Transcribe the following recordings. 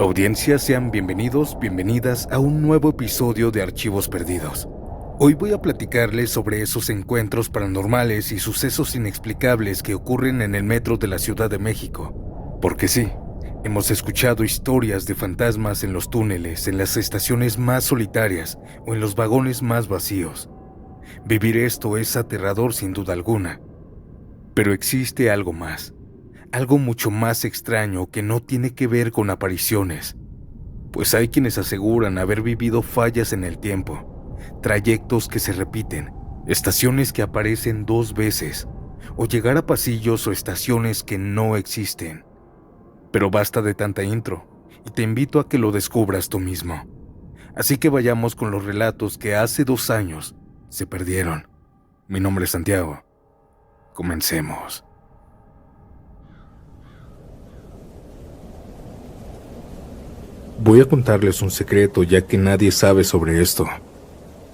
Audiencia, sean bienvenidos, bienvenidas a un nuevo episodio de Archivos Perdidos. Hoy voy a platicarles sobre esos encuentros paranormales y sucesos inexplicables que ocurren en el metro de la Ciudad de México. Porque sí, hemos escuchado historias de fantasmas en los túneles, en las estaciones más solitarias o en los vagones más vacíos. Vivir esto es aterrador sin duda alguna. Pero existe algo más. Algo mucho más extraño que no tiene que ver con apariciones, pues hay quienes aseguran haber vivido fallas en el tiempo, trayectos que se repiten, estaciones que aparecen 2 veces, o llegar a pasillos o estaciones que no existen. Pero basta de tanta intro, y te invito a que lo descubras tú mismo. Así que vayamos con los relatos que hace 2 años se perdieron. Mi nombre es Santiago. Comencemos. Voy a contarles un secreto ya que nadie sabe sobre esto.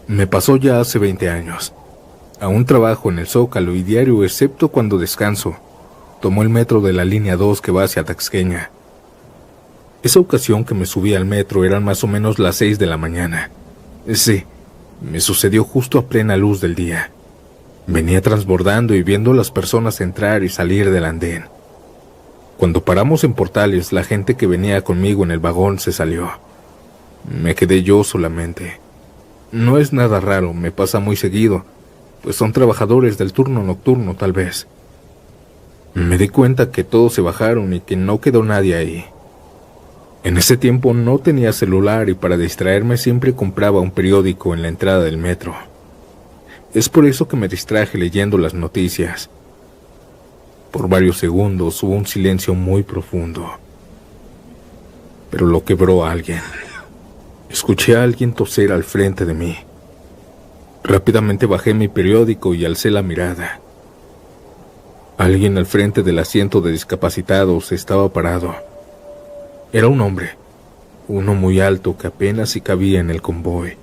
Me pasó ya hace 20 años. Aún trabajo en el Zócalo y diario, excepto cuando descanso, tomo el metro de la línea 2 que va hacia Taxqueña. Esa ocasión que me subí al metro eran más o menos las 6 de la mañana. Sí, me sucedió justo a plena luz del día. Venía transbordando y viendo a las personas entrar y salir del andén. Cuando paramos en Portales, la gente que venía conmigo en el vagón se salió. Me quedé yo solamente. No es nada raro, me pasa muy seguido, pues son trabajadores del turno nocturno tal vez. Me di cuenta que todos se bajaron y que no quedó nadie ahí. En ese tiempo no tenía celular y para distraerme siempre compraba un periódico en la entrada del metro. Es por eso que me distraje leyendo las noticias. Por varios segundos hubo un silencio muy profundo. Pero lo quebró alguien. Escuché a alguien toser al frente de mí. Rápidamente bajé mi periódico y alcé la mirada. Alguien al frente del asiento de discapacitados estaba parado. Era un hombre, uno muy alto que apenas si cabía en el convoy.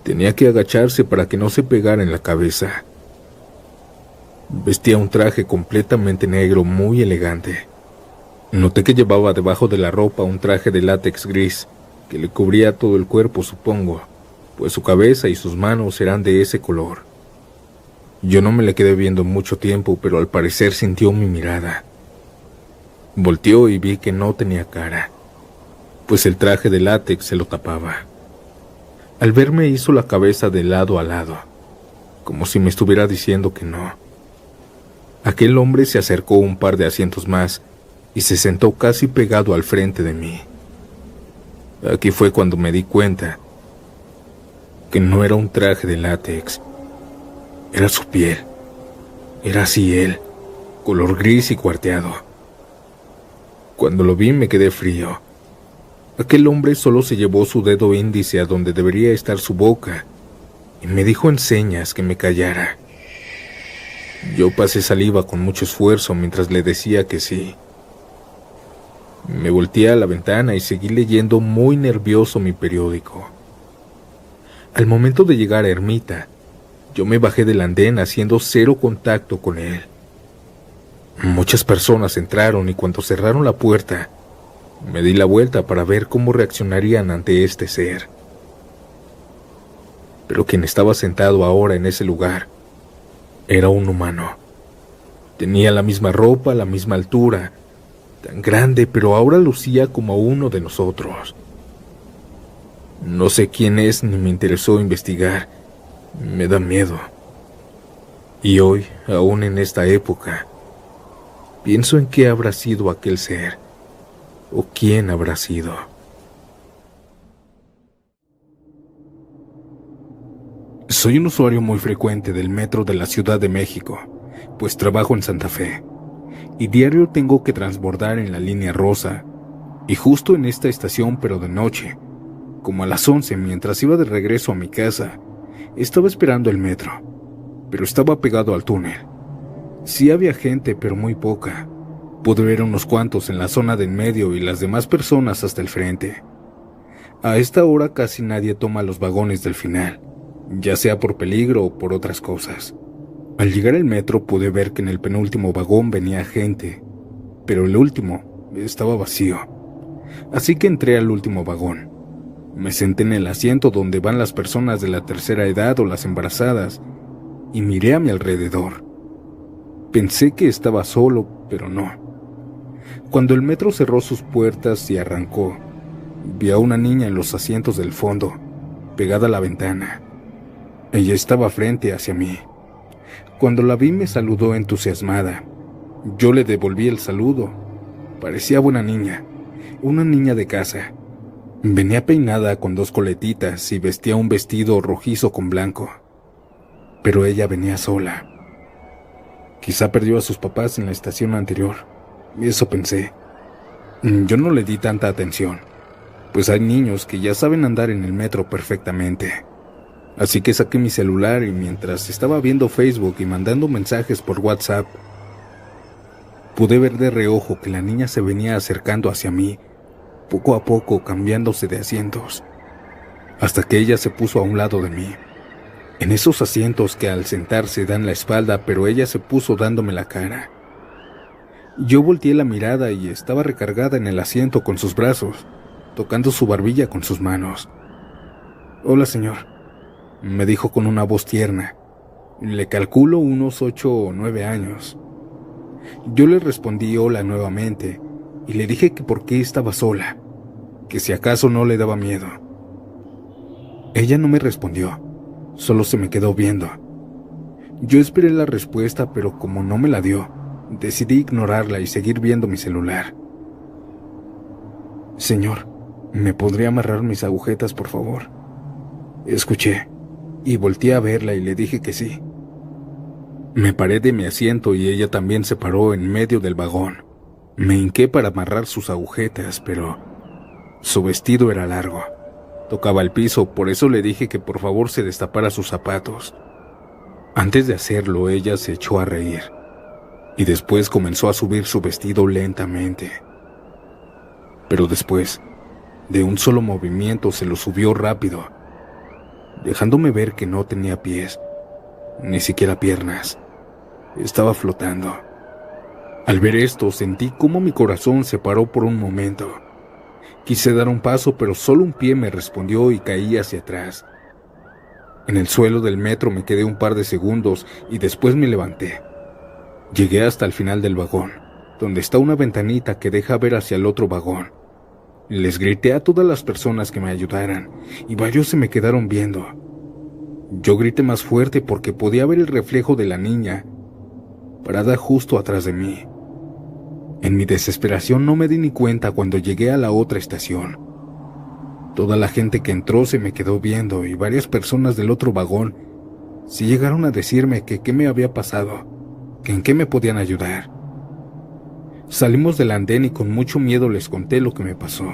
Tenía que agacharse para que no se pegara en la cabeza. Vestía un traje completamente negro muy elegante. Noté que llevaba debajo de la ropa un traje de látex gris que le cubría todo el cuerpo, supongo, pues su cabeza y sus manos eran de ese color. Yo no me le quedé viendo mucho tiempo, pero al parecer sintió mi mirada. Volteó y vi que no tenía cara, pues el traje de látex se lo tapaba. Al verme hizo la cabeza de lado a lado, como si me estuviera diciendo que no. Aquel hombre se acercó un par de asientos más y se sentó casi pegado al frente de mí. Aquí fue cuando me di cuenta que no era un traje de látex, era su piel. Era así él, color gris y cuarteado. Cuando lo vi me quedé frío. Aquel hombre solo se llevó su dedo índice a donde debería estar su boca y me dijo en señas que me callara. Yo pasé saliva con mucho esfuerzo mientras le decía que sí. Me volteé a la ventana y seguí leyendo muy nervioso mi periódico. Al momento de llegar a Ermita, yo me bajé del andén haciendo cero contacto con él. Muchas personas entraron y cuando cerraron la puerta, me di la vuelta para ver cómo reaccionarían ante este ser. Pero quien estaba sentado ahora en ese lugar era un humano. Tenía la misma ropa, la misma altura, tan grande, pero ahora lucía como uno de nosotros. No sé quién es ni me interesó investigar. Me da miedo. Y hoy, aún en esta época, pienso en qué habrá sido aquel ser, o quién habrá sido. Soy un usuario muy frecuente del metro de la Ciudad de México, pues trabajo en Santa Fe, y diario tengo que transbordar en la línea rosa, y justo en esta estación pero de noche, como a las 11 mientras iba de regreso a mi casa, estaba esperando el metro, pero estaba pegado al túnel. Sí había gente, pero muy poca. Pude ver unos cuantos en la zona de en medio y las demás personas hasta el frente. A esta hora casi nadie toma los vagones del final, ya sea por peligro o por otras cosas. Al llegar al metro pude ver que en el penúltimo vagón venía gente, pero el último estaba vacío. Así que entré al último vagón. Me senté en el asiento donde van las personas de la tercera edad o las embarazadas y miré a mi alrededor. Pensé que estaba solo, pero no. Cuando el metro cerró sus puertas y arrancó, vi a una niña en los asientos del fondo, pegada a la ventana. Ella estaba frente hacia mí. Cuando la vi me saludó entusiasmada. Yo le devolví el saludo. Parecía buena niña, una niña de casa. Venía peinada con 2 coletitas y vestía un vestido rojizo con blanco. Pero ella venía sola. Quizá perdió a sus papás en la estación anterior. Eso pensé. Yo no le di tanta atención, pues hay niños que ya saben andar en el metro perfectamente. Así que saqué mi celular y mientras estaba viendo Facebook y mandando mensajes por WhatsApp, pude ver de reojo que la niña se venía acercando hacia mí, poco a poco cambiándose de asientos, hasta que ella se puso a un lado de mí. En esos asientos que al sentarse dan la espalda, pero ella se puso dándome la cara. Yo volteé la mirada y estaba recargada en el asiento con sus brazos, tocando su barbilla con sus manos. «Hola, señor», me dijo con una voz tierna. Le calculo unos 8 o 9 años. Yo le respondí hola nuevamente y le dije que por qué estaba sola, que si acaso no le daba miedo. Ella no me respondió, solo se me quedó viendo. Yo esperé la respuesta, pero como no me la dio, decidí ignorarla y seguir viendo mi celular. «Señor, ¿me podría amarrar mis agujetas, por favor?», escuché, y volteé a verla y le dije que sí. Me paré de mi asiento y ella también se paró en medio del vagón. Me hinqué para amarrar sus agujetas, pero su vestido era largo. Tocaba el piso, por eso le dije que por favor se destapara sus zapatos. Antes de hacerlo, ella se echó a reír y después comenzó a subir su vestido lentamente. Pero después, de un solo movimiento, se lo subió rápido, dejándome ver que no tenía pies, ni siquiera piernas. Estaba flotando. Al ver esto, sentí cómo mi corazón se paró por un momento. Quise dar un paso, pero solo un pie me respondió y caí hacia atrás. En el suelo del metro me quedé un par de segundos y después me levanté. Llegué hasta el final del vagón, donde está una ventanita que deja ver hacia el otro vagón. Les grité a todas las personas que me ayudaran y varios se me quedaron viendo. Yo grité más fuerte porque podía ver el reflejo de la niña parada justo atrás de mí. En mi desesperación no me di ni cuenta cuando llegué a la otra estación. Toda la gente que entró se me quedó viendo y varias personas del otro vagón sí llegaron a decirme que qué me había pasado, que en qué me podían ayudar. Salimos del andén y con mucho miedo les conté lo que me pasó.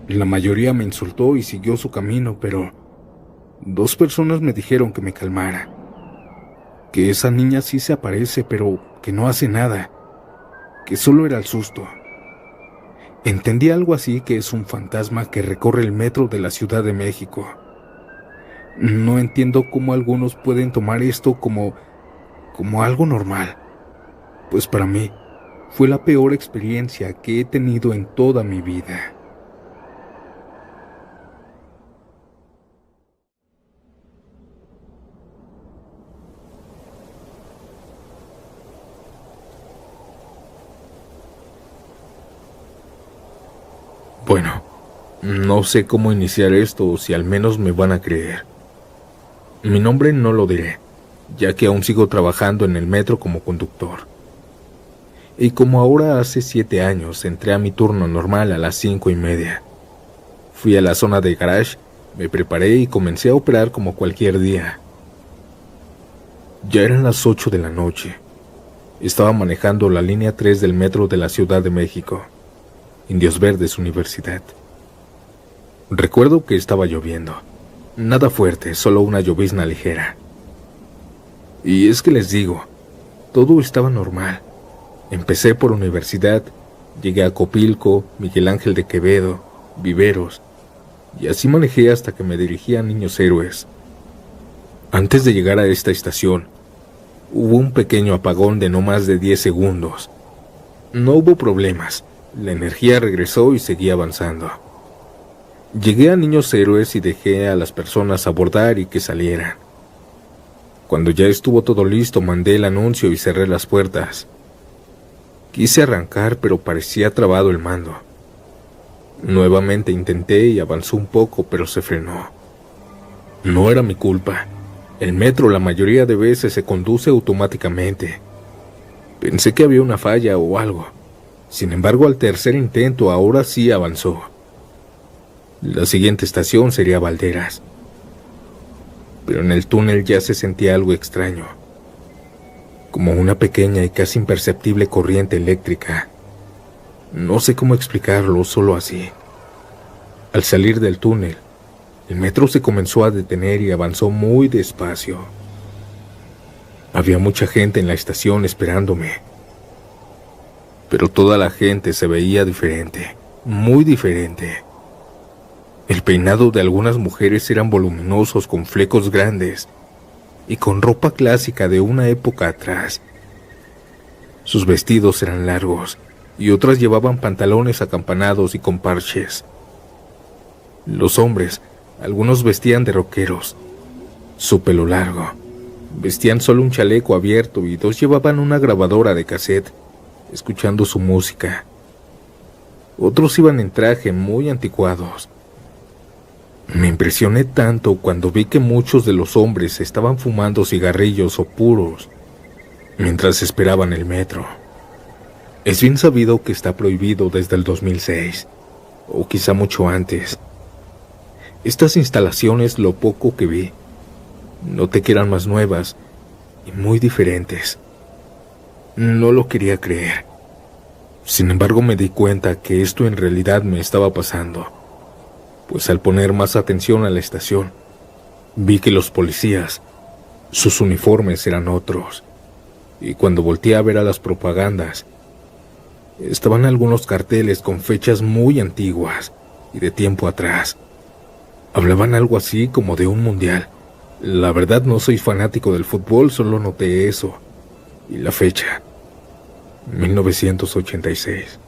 La mayoría me insultó y siguió su camino, pero 2 personas me dijeron que me calmara, que esa niña sí se aparece, pero que no hace nada, que solo era el susto. Entendí algo así, que es un fantasma que recorre el metro de la Ciudad de México. No entiendo cómo algunos pueden tomar esto como algo normal, pues para mí fue la peor experiencia que he tenido en toda mi vida. Bueno, no sé cómo iniciar esto o si al menos me van a creer. Mi nombre no lo diré, ya que aún sigo trabajando en el metro como conductor. Y como ahora hace 7 años entré a mi turno normal a las 5:30. Fui a la zona de garage, me preparé y comencé a operar como cualquier día. Ya eran las 8 de la noche. Estaba manejando la línea 3 del metro de la Ciudad de México, Indios Verdes Universidad. Recuerdo que estaba lloviendo. Nada fuerte, solo una llovizna ligera. Y es que les digo, todo estaba normal. Empecé por Universidad, llegué a Copilco, Miguel Ángel de Quevedo, Viveros, y así manejé hasta que me dirigí a Niños Héroes. Antes de llegar a esta estación, hubo un pequeño apagón de no más de 10 segundos. No hubo problemas, La energía regresó y seguí avanzando. Llegué a Niños Héroes y dejé a las personas abordar y que salieran. Cuando ya estuvo todo listo, mandé el anuncio y cerré las puertas. Quise arrancar, pero parecía trabado el mando. Nuevamente intenté y avanzó un poco, pero se frenó. No era mi culpa. El metro la mayoría de veces se conduce automáticamente. Pensé que había una falla o algo. Sin embargo, al tercer intento, ahora sí avanzó. La siguiente estación sería Valderas. Pero en el túnel ya se sentía algo extraño, como una pequeña y casi imperceptible corriente eléctrica. No sé cómo explicarlo, solo así. Al salir del túnel, el metro se comenzó a detener y avanzó muy despacio. Había mucha gente en la estación esperándome, pero toda la gente se veía diferente, muy diferente. El peinado de algunas mujeres eran voluminosos con flecos grandes y con ropa clásica de una época atrás. Sus vestidos eran largos y otras llevaban pantalones acampanados y con parches. Los hombres, algunos vestían de rockeros, su pelo largo. Vestían solo un chaleco abierto y dos llevaban una grabadora de cassette, escuchando su música. Otros iban en traje muy anticuados. Me impresioné tanto cuando vi que muchos de los hombres estaban fumando cigarrillos o puros mientras esperaban el metro. Es bien sabido que está prohibido desde el 2006, o quizá mucho antes. Estas instalaciones, lo poco que vi, noté que eran más nuevas y muy diferentes. No lo quería creer. Sin embargo, me di cuenta que esto en realidad me estaba pasando, pues al poner más atención a la estación, vi que los policías, sus uniformes eran otros, y cuando volteé a ver a las propagandas, estaban algunos carteles con fechas muy antiguas y de tiempo atrás. Hablaban algo así como de un mundial. La verdad no soy fanático del fútbol, solo noté eso. Y la fecha, 1986.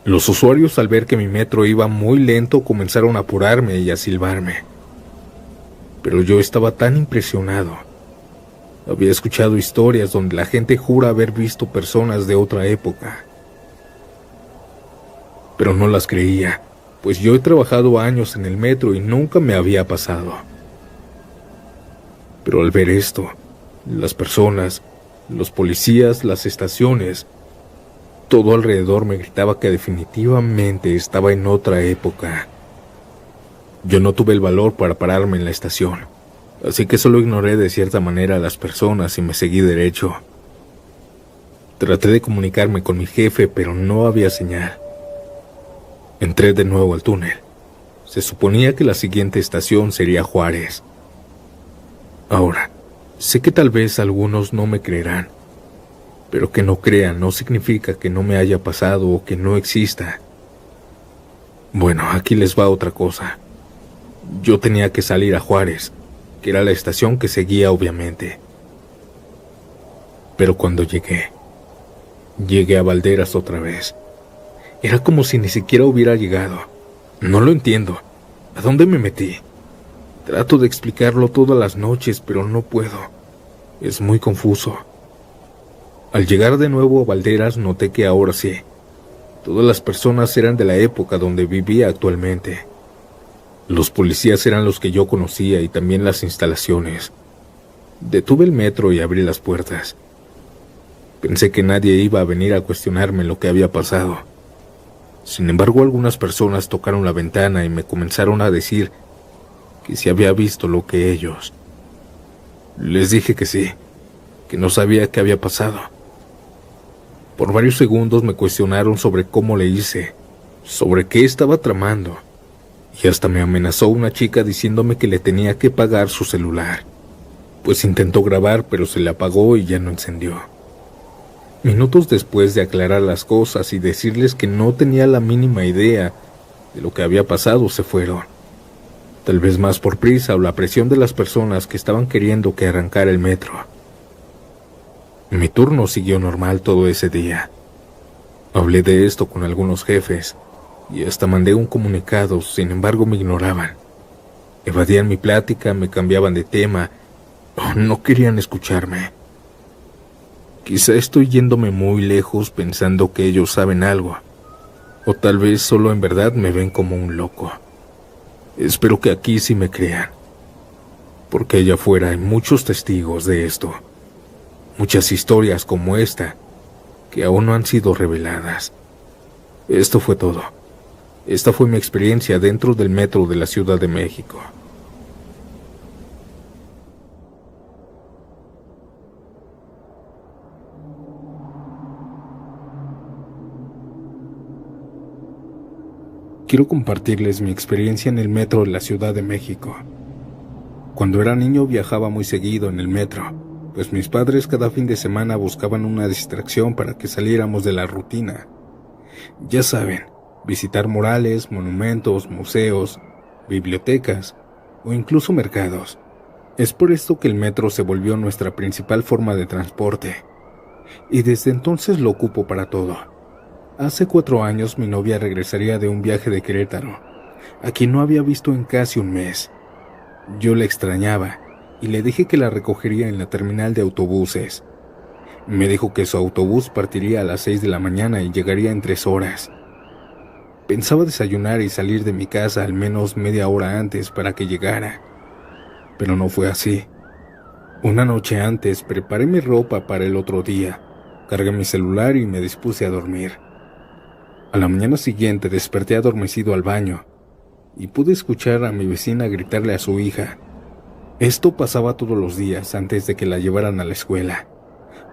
Los usuarios, al ver que mi metro iba muy lento, comenzaron a apurarme y a silbarme. Pero yo estaba tan impresionado. Había escuchado historias donde la gente jura haber visto personas de otra época. Pero no las creía, pues yo he trabajado años en el metro y nunca me había pasado. Pero al ver esto, las personas, los policías, las estaciones, todo alrededor me gritaba que definitivamente estaba en otra época. Yo no tuve el valor para pararme en la estación, así que solo ignoré de cierta manera a las personas y me seguí derecho. Traté de comunicarme con mi jefe, pero no había señal. Entré de nuevo al túnel. Se suponía que la siguiente estación sería Juárez. Ahora, sé que tal vez algunos no me creerán, pero que no crean no significa que no me haya pasado o que no exista. Bueno, aquí les va otra cosa. Yo tenía que salir a Juárez, que era la estación que seguía obviamente. Pero cuando llegué a Valderas otra vez. Era como si ni siquiera hubiera llegado. No lo entiendo. ¿A dónde me metí? Trato de explicarlo todas las noches, pero no puedo. Es muy confuso. Al llegar de nuevo a Valderas, noté que ahora sí, todas las personas eran de la época donde vivía actualmente. Los policías eran los que yo conocía y también las instalaciones. Detuve el metro y abrí las puertas. Pensé que nadie iba a venir a cuestionarme lo que había pasado. Sin embargo, algunas personas tocaron la ventana y me comenzaron a decir que si había visto lo que ellos. Les dije que sí, que no sabía qué había pasado. Por varios segundos me cuestionaron sobre cómo le hice, sobre qué estaba tramando, y hasta me amenazó una chica diciéndome que le tenía que pagar su celular, pues intentó grabar pero se le apagó y ya no encendió. Minutos después de aclarar las cosas y decirles que no tenía la mínima idea de lo que había pasado, se fueron. Tal vez más por prisa o la presión de las personas que estaban queriendo que arrancara el metro. Mi turno siguió normal todo ese día. Hablé de esto con algunos jefes y hasta mandé un comunicado, sin embargo me ignoraban. Evadían mi plática, me cambiaban de tema o no querían escucharme. Quizá estoy yéndome muy lejos pensando que ellos saben algo, o tal vez solo en verdad me ven como un loco. Espero que aquí sí me crean, porque allá afuera hay muchos testigos de esto, muchas historias como esta que aún no han sido reveladas. Esto fue todo. Esta fue mi experiencia dentro del metro de la Ciudad de México. Quiero compartirles mi experiencia en el metro de la Ciudad de México. Cuando era niño viajaba muy seguido en el metro, pues mis padres cada fin de semana buscaban una distracción para que saliéramos de la rutina. Ya saben, visitar murales, monumentos, museos, bibliotecas o incluso mercados. Es por esto que el metro se volvió nuestra principal forma de transporte, y desde entonces lo ocupo para todo. Hace 4 años mi novia regresaría de un viaje de Querétaro, a quien no había visto en casi un mes. Yo la extrañaba y le dije que la recogería en la terminal de autobuses. Me dijo que su autobús partiría a las 6 de la mañana y llegaría en 3 horas. Pensaba desayunar y salir de mi casa al menos media hora antes para que llegara, pero no fue así. Una noche antes preparé mi ropa para el otro día, cargué mi celular y me dispuse a dormir. A la mañana siguiente desperté adormecido al baño y pude escuchar a mi vecina gritarle a su hija. Esto pasaba todos los días antes de que la llevaran a la escuela,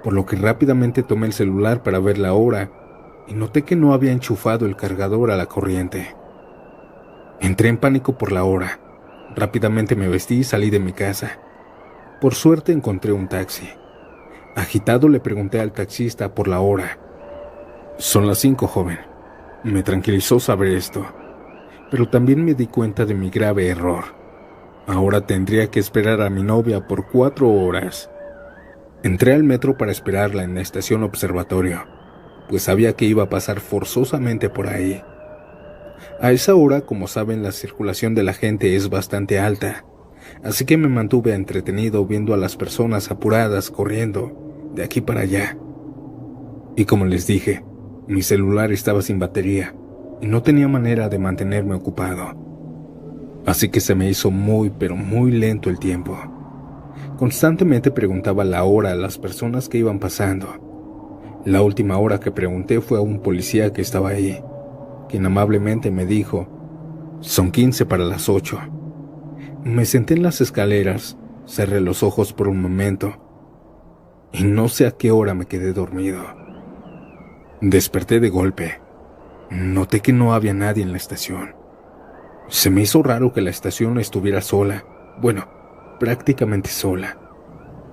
por lo que rápidamente tomé el celular para ver la hora y noté que no había enchufado el cargador a la corriente. Entré en pánico por la hora. Rápidamente me vestí y salí de mi casa. Por suerte encontré un taxi. Agitado le pregunté al taxista por la hora. «Son las 5, joven». Me tranquilizó saber esto, pero también me di cuenta de mi grave error. Ahora tendría que esperar a mi novia por 4 horas. Entré al metro para esperarla en la estación Observatorio, pues sabía que iba a pasar forzosamente por ahí. A esa hora, como saben, la circulación de la gente es bastante alta, así que me mantuve entretenido viendo a las personas apuradas corriendo de aquí para allá. Y como les dije, mi celular estaba sin batería y no tenía manera de mantenerme ocupado. Así que se me hizo muy, pero muy lento el tiempo. Constantemente preguntaba la hora a las personas que iban pasando. La última hora que pregunté fue a un policía que estaba ahí, quien amablemente me dijo: «Son 15 para las 8». Me senté en las escaleras, cerré los ojos por un momento y no sé a qué hora me quedé dormido. Desperté de golpe. Noté que no había nadie en la estación. Se me hizo raro que la estación estuviera sola. Bueno, prácticamente sola.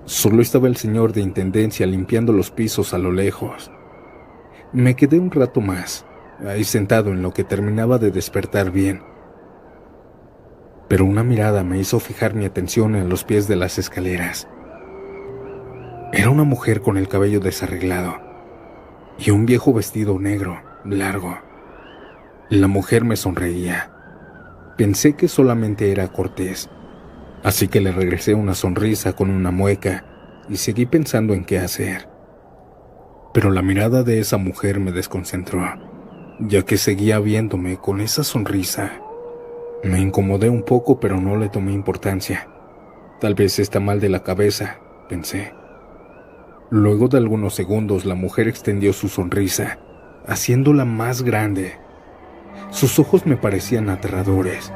Solo estaba el señor de intendencia limpiando los pisos a lo lejos. Me quedé un rato más, ahí sentado en lo que terminaba de despertar bien. Pero una mirada me hizo fijar mi atención en los pies de las escaleras. Era una mujer con el cabello desarreglado y un viejo vestido negro, largo. La mujer me sonreía. Pensé que solamente era cortés, así que le regresé una sonrisa con una mueca y seguí pensando en qué hacer. Pero la mirada de esa mujer me desconcentró, ya que seguía viéndome con esa sonrisa. Me incomodé un poco, pero no le tomé importancia. Tal vez está mal de la cabeza, pensé. Luego de algunos segundos, la mujer extendió su sonrisa, haciéndola más grande. Sus ojos me parecían aterradores,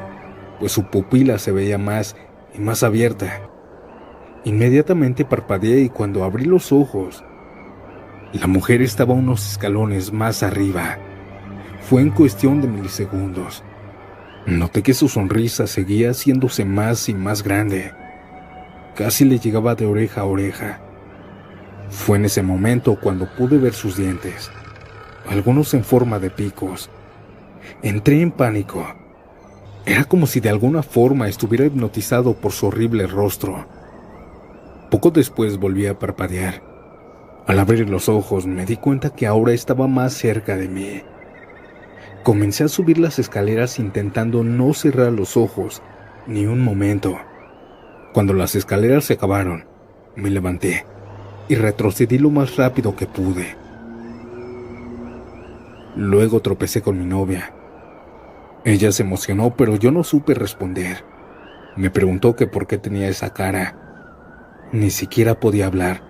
pues su pupila se veía más y más abierta. Inmediatamente parpadeé y cuando abrí los ojos, la mujer estaba unos escalones más arriba. Fue en cuestión de milisegundos. Noté que su sonrisa seguía haciéndose más y más grande. Casi le llegaba de oreja a oreja. Fue en ese momento cuando pude ver sus dientes, algunos en forma de picos. Entré en pánico. Era como si de alguna forma estuviera hipnotizado por su horrible rostro. Poco después volví a parpadear. Al abrir los ojos me di cuenta que ahora estaba más cerca de mí. Comencé a subir las escaleras intentando no cerrar los ojos ni un momento. Cuando las escaleras se acabaron, me levanté y retrocedí lo más rápido que pude. Luego tropecé con mi novia. Ella se emocionó, pero yo no supe responder. Me preguntó que por qué tenía esa cara. Ni siquiera podía hablar,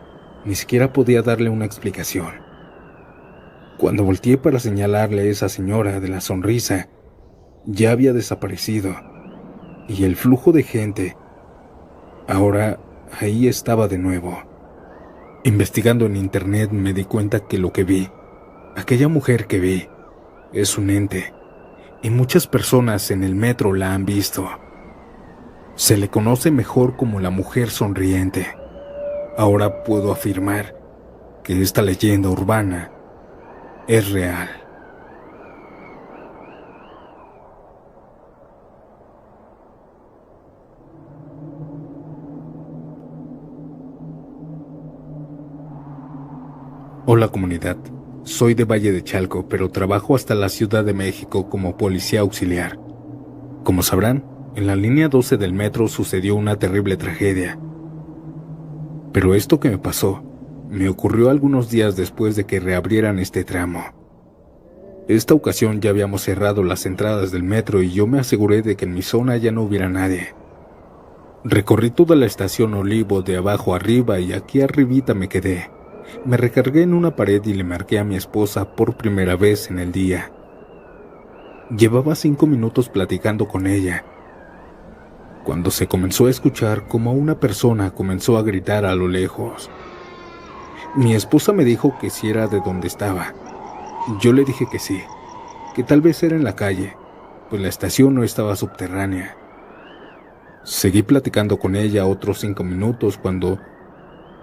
ni siquiera podía darle una explicación. Cuando volteé para señalarle a esa señora de la sonrisa, ya había desaparecido, y el flujo de gente ahora ahí estaba de nuevo. Investigando en internet me di cuenta que lo que vi, aquella mujer que vi, es un ente, y muchas personas en el metro la han visto. Se le conoce mejor como la mujer sonriente. Ahora puedo afirmar que esta leyenda urbana es real. Hola comunidad, soy de Valle de Chalco, pero trabajo hasta la Ciudad de México como policía auxiliar. Como sabrán, en la línea 12 del metro sucedió una terrible tragedia. Pero esto que me pasó, me ocurrió algunos días después de que reabrieran este tramo. Esta ocasión ya habíamos cerrado las entradas del metro y yo me aseguré de que en mi zona ya no hubiera nadie. Recorrí toda la estación Olivo de abajo arriba y aquí arribita me quedé. Me recargué en una pared y le marqué a mi esposa por primera vez en el día. Llevaba 5 minutos platicando con ella, cuando se comenzó a escuchar como una persona comenzó a gritar a lo lejos. Mi esposa me dijo que si era de donde estaba. Yo le dije que sí, que tal vez era en la calle, pues la estación no estaba subterránea. Seguí platicando con ella otros 5 minutos cuando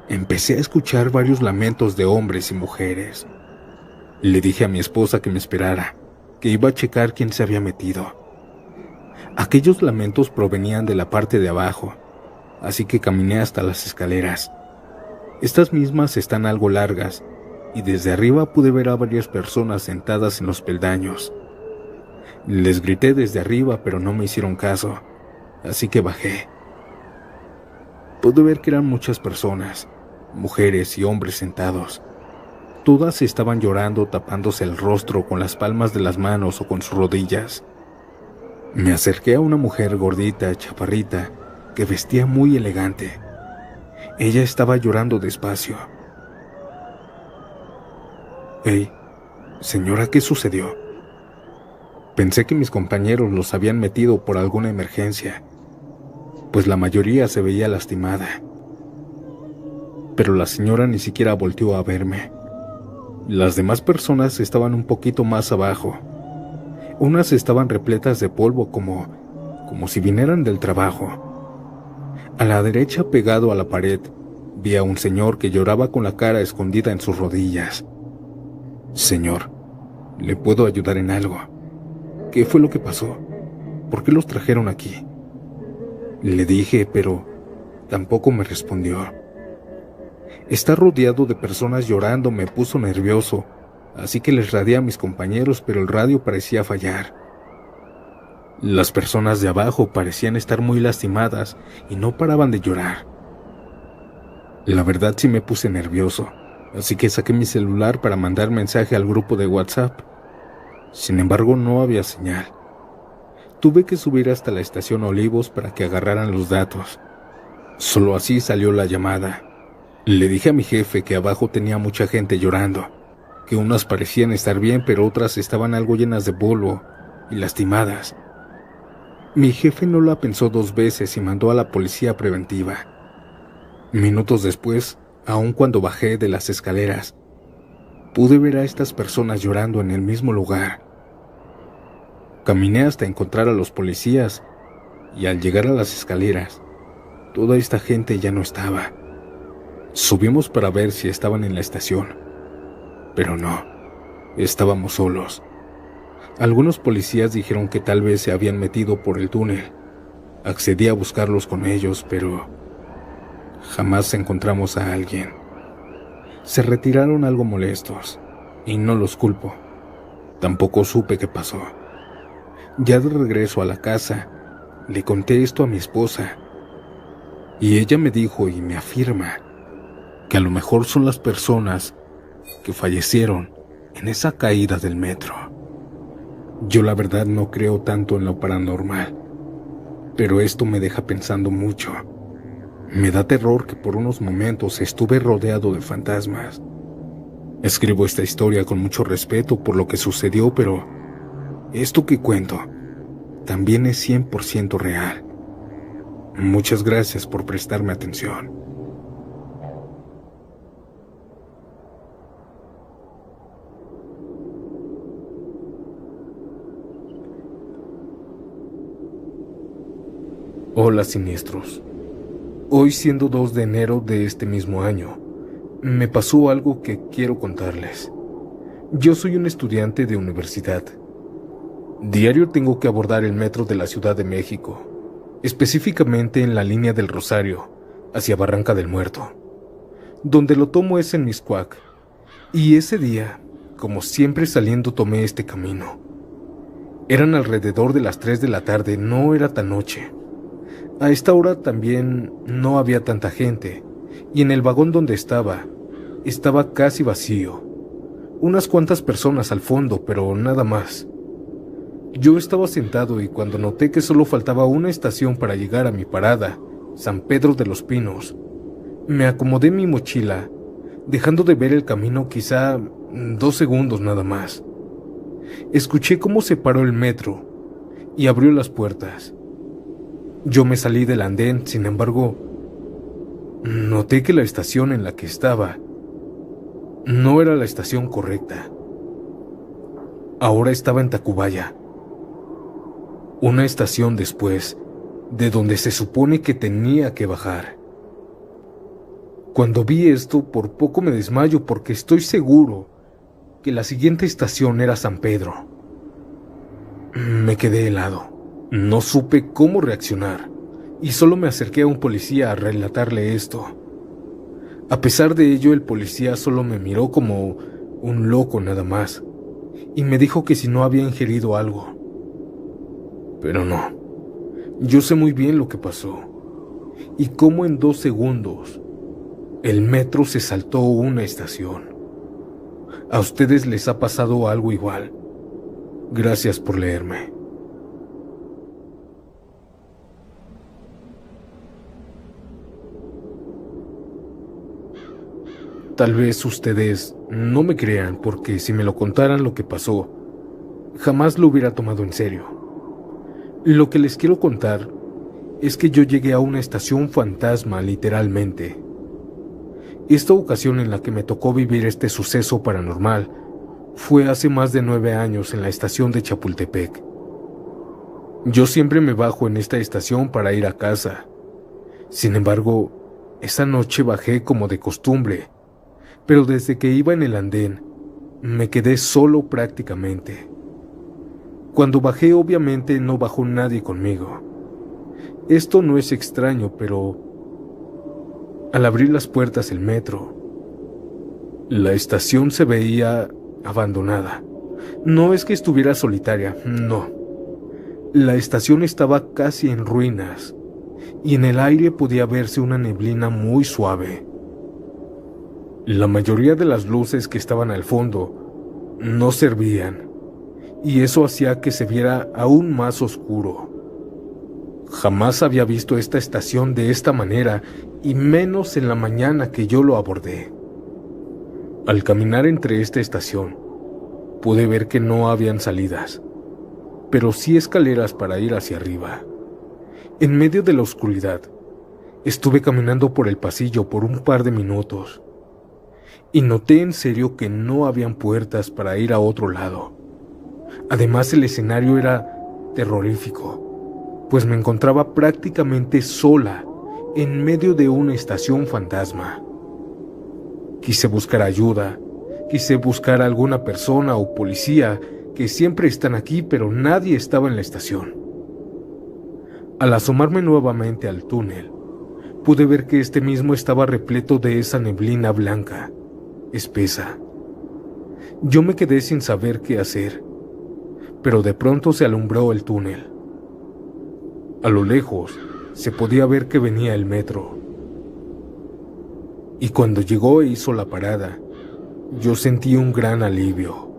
empecé a escuchar varios lamentos de hombres y mujeres. Le dije a mi esposa que me esperara, que iba a checar quién se había metido. Aquellos lamentos provenían de la parte de abajo, así que caminé hasta las escaleras. Estas mismas están algo largas, y desde arriba pude ver a varias personas sentadas en los peldaños. Les grité desde arriba, pero no me hicieron caso, así que bajé. Pude ver que eran muchas personas, mujeres y hombres sentados. Todas estaban llorando tapándose el rostro con las palmas de las manos o con sus rodillas. Me acerqué a una mujer gordita, chaparrita, que vestía muy elegante. Ella estaba llorando despacio. «Hey, señora, ¿qué sucedió?» Pensé que mis compañeros los habían metido por alguna emergencia, pues la mayoría se veía lastimada. Pero la señora ni siquiera volteó a verme. Las demás personas estaban un poquito más abajo. Unas estaban repletas de polvo como si vinieran del trabajo. A la derecha, pegado a la pared, vi a un señor que lloraba con la cara escondida en sus rodillas. «Señor, ¿le puedo ayudar en algo? ¿Qué fue lo que pasó? ¿Por qué los trajeron aquí?», le dije, pero tampoco me respondió. Estar rodeado de personas llorando me puso nervioso, así que les radié a mis compañeros, pero el radio parecía fallar. Las personas de abajo parecían estar muy lastimadas y no paraban de llorar. La verdad sí me puse nervioso, así que saqué mi celular para mandar mensaje al grupo de WhatsApp. Sin embargo, no había señal. Tuve que subir hasta la estación Olivos para que agarraran los datos. Solo así salió la llamada. Le dije a mi jefe que abajo tenía mucha gente llorando, que unas parecían estar bien, pero otras estaban algo llenas de polvo y lastimadas. Mi jefe no la pensó 2 veces y mandó a la policía preventiva. Minutos después, aun cuando bajé de las escaleras, pude ver a estas personas llorando en el mismo lugar. Caminé hasta encontrar a los policías y al llegar a las escaleras, toda esta gente ya no estaba. Subimos para ver si estaban en la estación, pero no, estábamos solos. Algunos policías dijeron que tal vez se habían metido por el túnel. Accedí a buscarlos con ellos, pero jamás encontramos a alguien. Se retiraron algo molestos, y no los culpo. Tampoco supe qué pasó. Ya de regreso a la casa, le conté esto a mi esposa, y ella me dijo y me afirma que a lo mejor son las personas que fallecieron en esa caída del metro. Yo la verdad no creo tanto en lo paranormal, pero esto me deja pensando mucho. Me da terror que por unos momentos estuve rodeado de fantasmas. Escribo esta historia con mucho respeto por lo que sucedió, pero esto que cuento también es 100% real. Muchas gracias por prestarme atención. Hola, siniestros. Hoy, siendo 2 de enero de este mismo año, me pasó algo que quiero contarles. Yo soy un estudiante de universidad. Diario tengo que abordar el metro de la Ciudad de México, específicamente en la línea del Rosario, hacia Barranca del Muerto. Donde lo tomo es en Mixcoac, y ese día, como siempre saliendo, tomé este camino. Eran alrededor de las 3 de la tarde, no era tan noche. A esta hora también no había tanta gente, y en el vagón donde estaba casi vacío. Unas cuantas personas al fondo, pero nada más. Yo estaba sentado y cuando noté que solo faltaba una estación para llegar a mi parada, San Pedro de los Pinos, me acomodé mi mochila, dejando de ver el camino quizá 2 segundos nada más. Escuché cómo se paró el metro y abrió las puertas. Yo me salí del andén, sin embargo, noté que la estación en la que estaba no era la estación correcta. Ahora estaba en Tacubaya, una estación después de donde se supone que tenía que bajar. Cuando vi esto, por poco me desmayo porque estoy seguro que la siguiente estación era San Pedro. Me quedé helado. No supe cómo reaccionar y solo me acerqué a un policía a relatarle esto. A pesar de ello, el policía solo me miró como un loco nada más y me dijo que si no había ingerido algo. Pero no, yo sé muy bien lo que pasó y cómo en 2 segundos el metro se saltó una estación. ¿A ustedes les ha pasado algo igual? Gracias por leerme. Tal vez ustedes no me crean porque si me lo contaran lo que pasó, jamás lo hubiera tomado en serio. Lo que les quiero contar es que yo llegué a una estación fantasma literalmente. Esta ocasión en la que me tocó vivir este suceso paranormal fue hace más de 9 años en la estación de Chapultepec. Yo siempre me bajo en esta estación para ir a casa. Sin embargo, esa noche bajé como de costumbre, pero desde que iba en el andén, me quedé solo prácticamente. Cuando bajé, obviamente no bajó nadie conmigo. Esto no es extraño, pero al abrir las puertas del metro, la estación se veía abandonada. No es que estuviera solitaria, no. La estación estaba casi en ruinas, y en el aire podía verse una neblina muy suave. La mayoría de las luces que estaban al fondo no servían, y eso hacía que se viera aún más oscuro. Jamás había visto esta estación de esta manera, y menos en la mañana que yo lo abordé. Al caminar entre esta estación, pude ver que no habían salidas, pero sí escaleras para ir hacia arriba. En medio de la oscuridad, estuve caminando por el pasillo por un par de minutos, y noté en serio que no habían puertas para ir a otro lado. Además, el escenario era terrorífico, pues me encontraba prácticamente sola en medio de una estación fantasma. Quise buscar ayuda, quise buscar a alguna persona o policía que siempre están aquí, pero nadie estaba en la estación. Al asomarme nuevamente al túnel, pude ver que este mismo estaba repleto de esa neblina blanca. espesa. Yo me quedé sin saber qué hacer, pero de pronto se alumbró el túnel. A lo lejos se podía ver que venía el metro. Y cuando llegó e hizo la parada, yo sentí un gran alivio.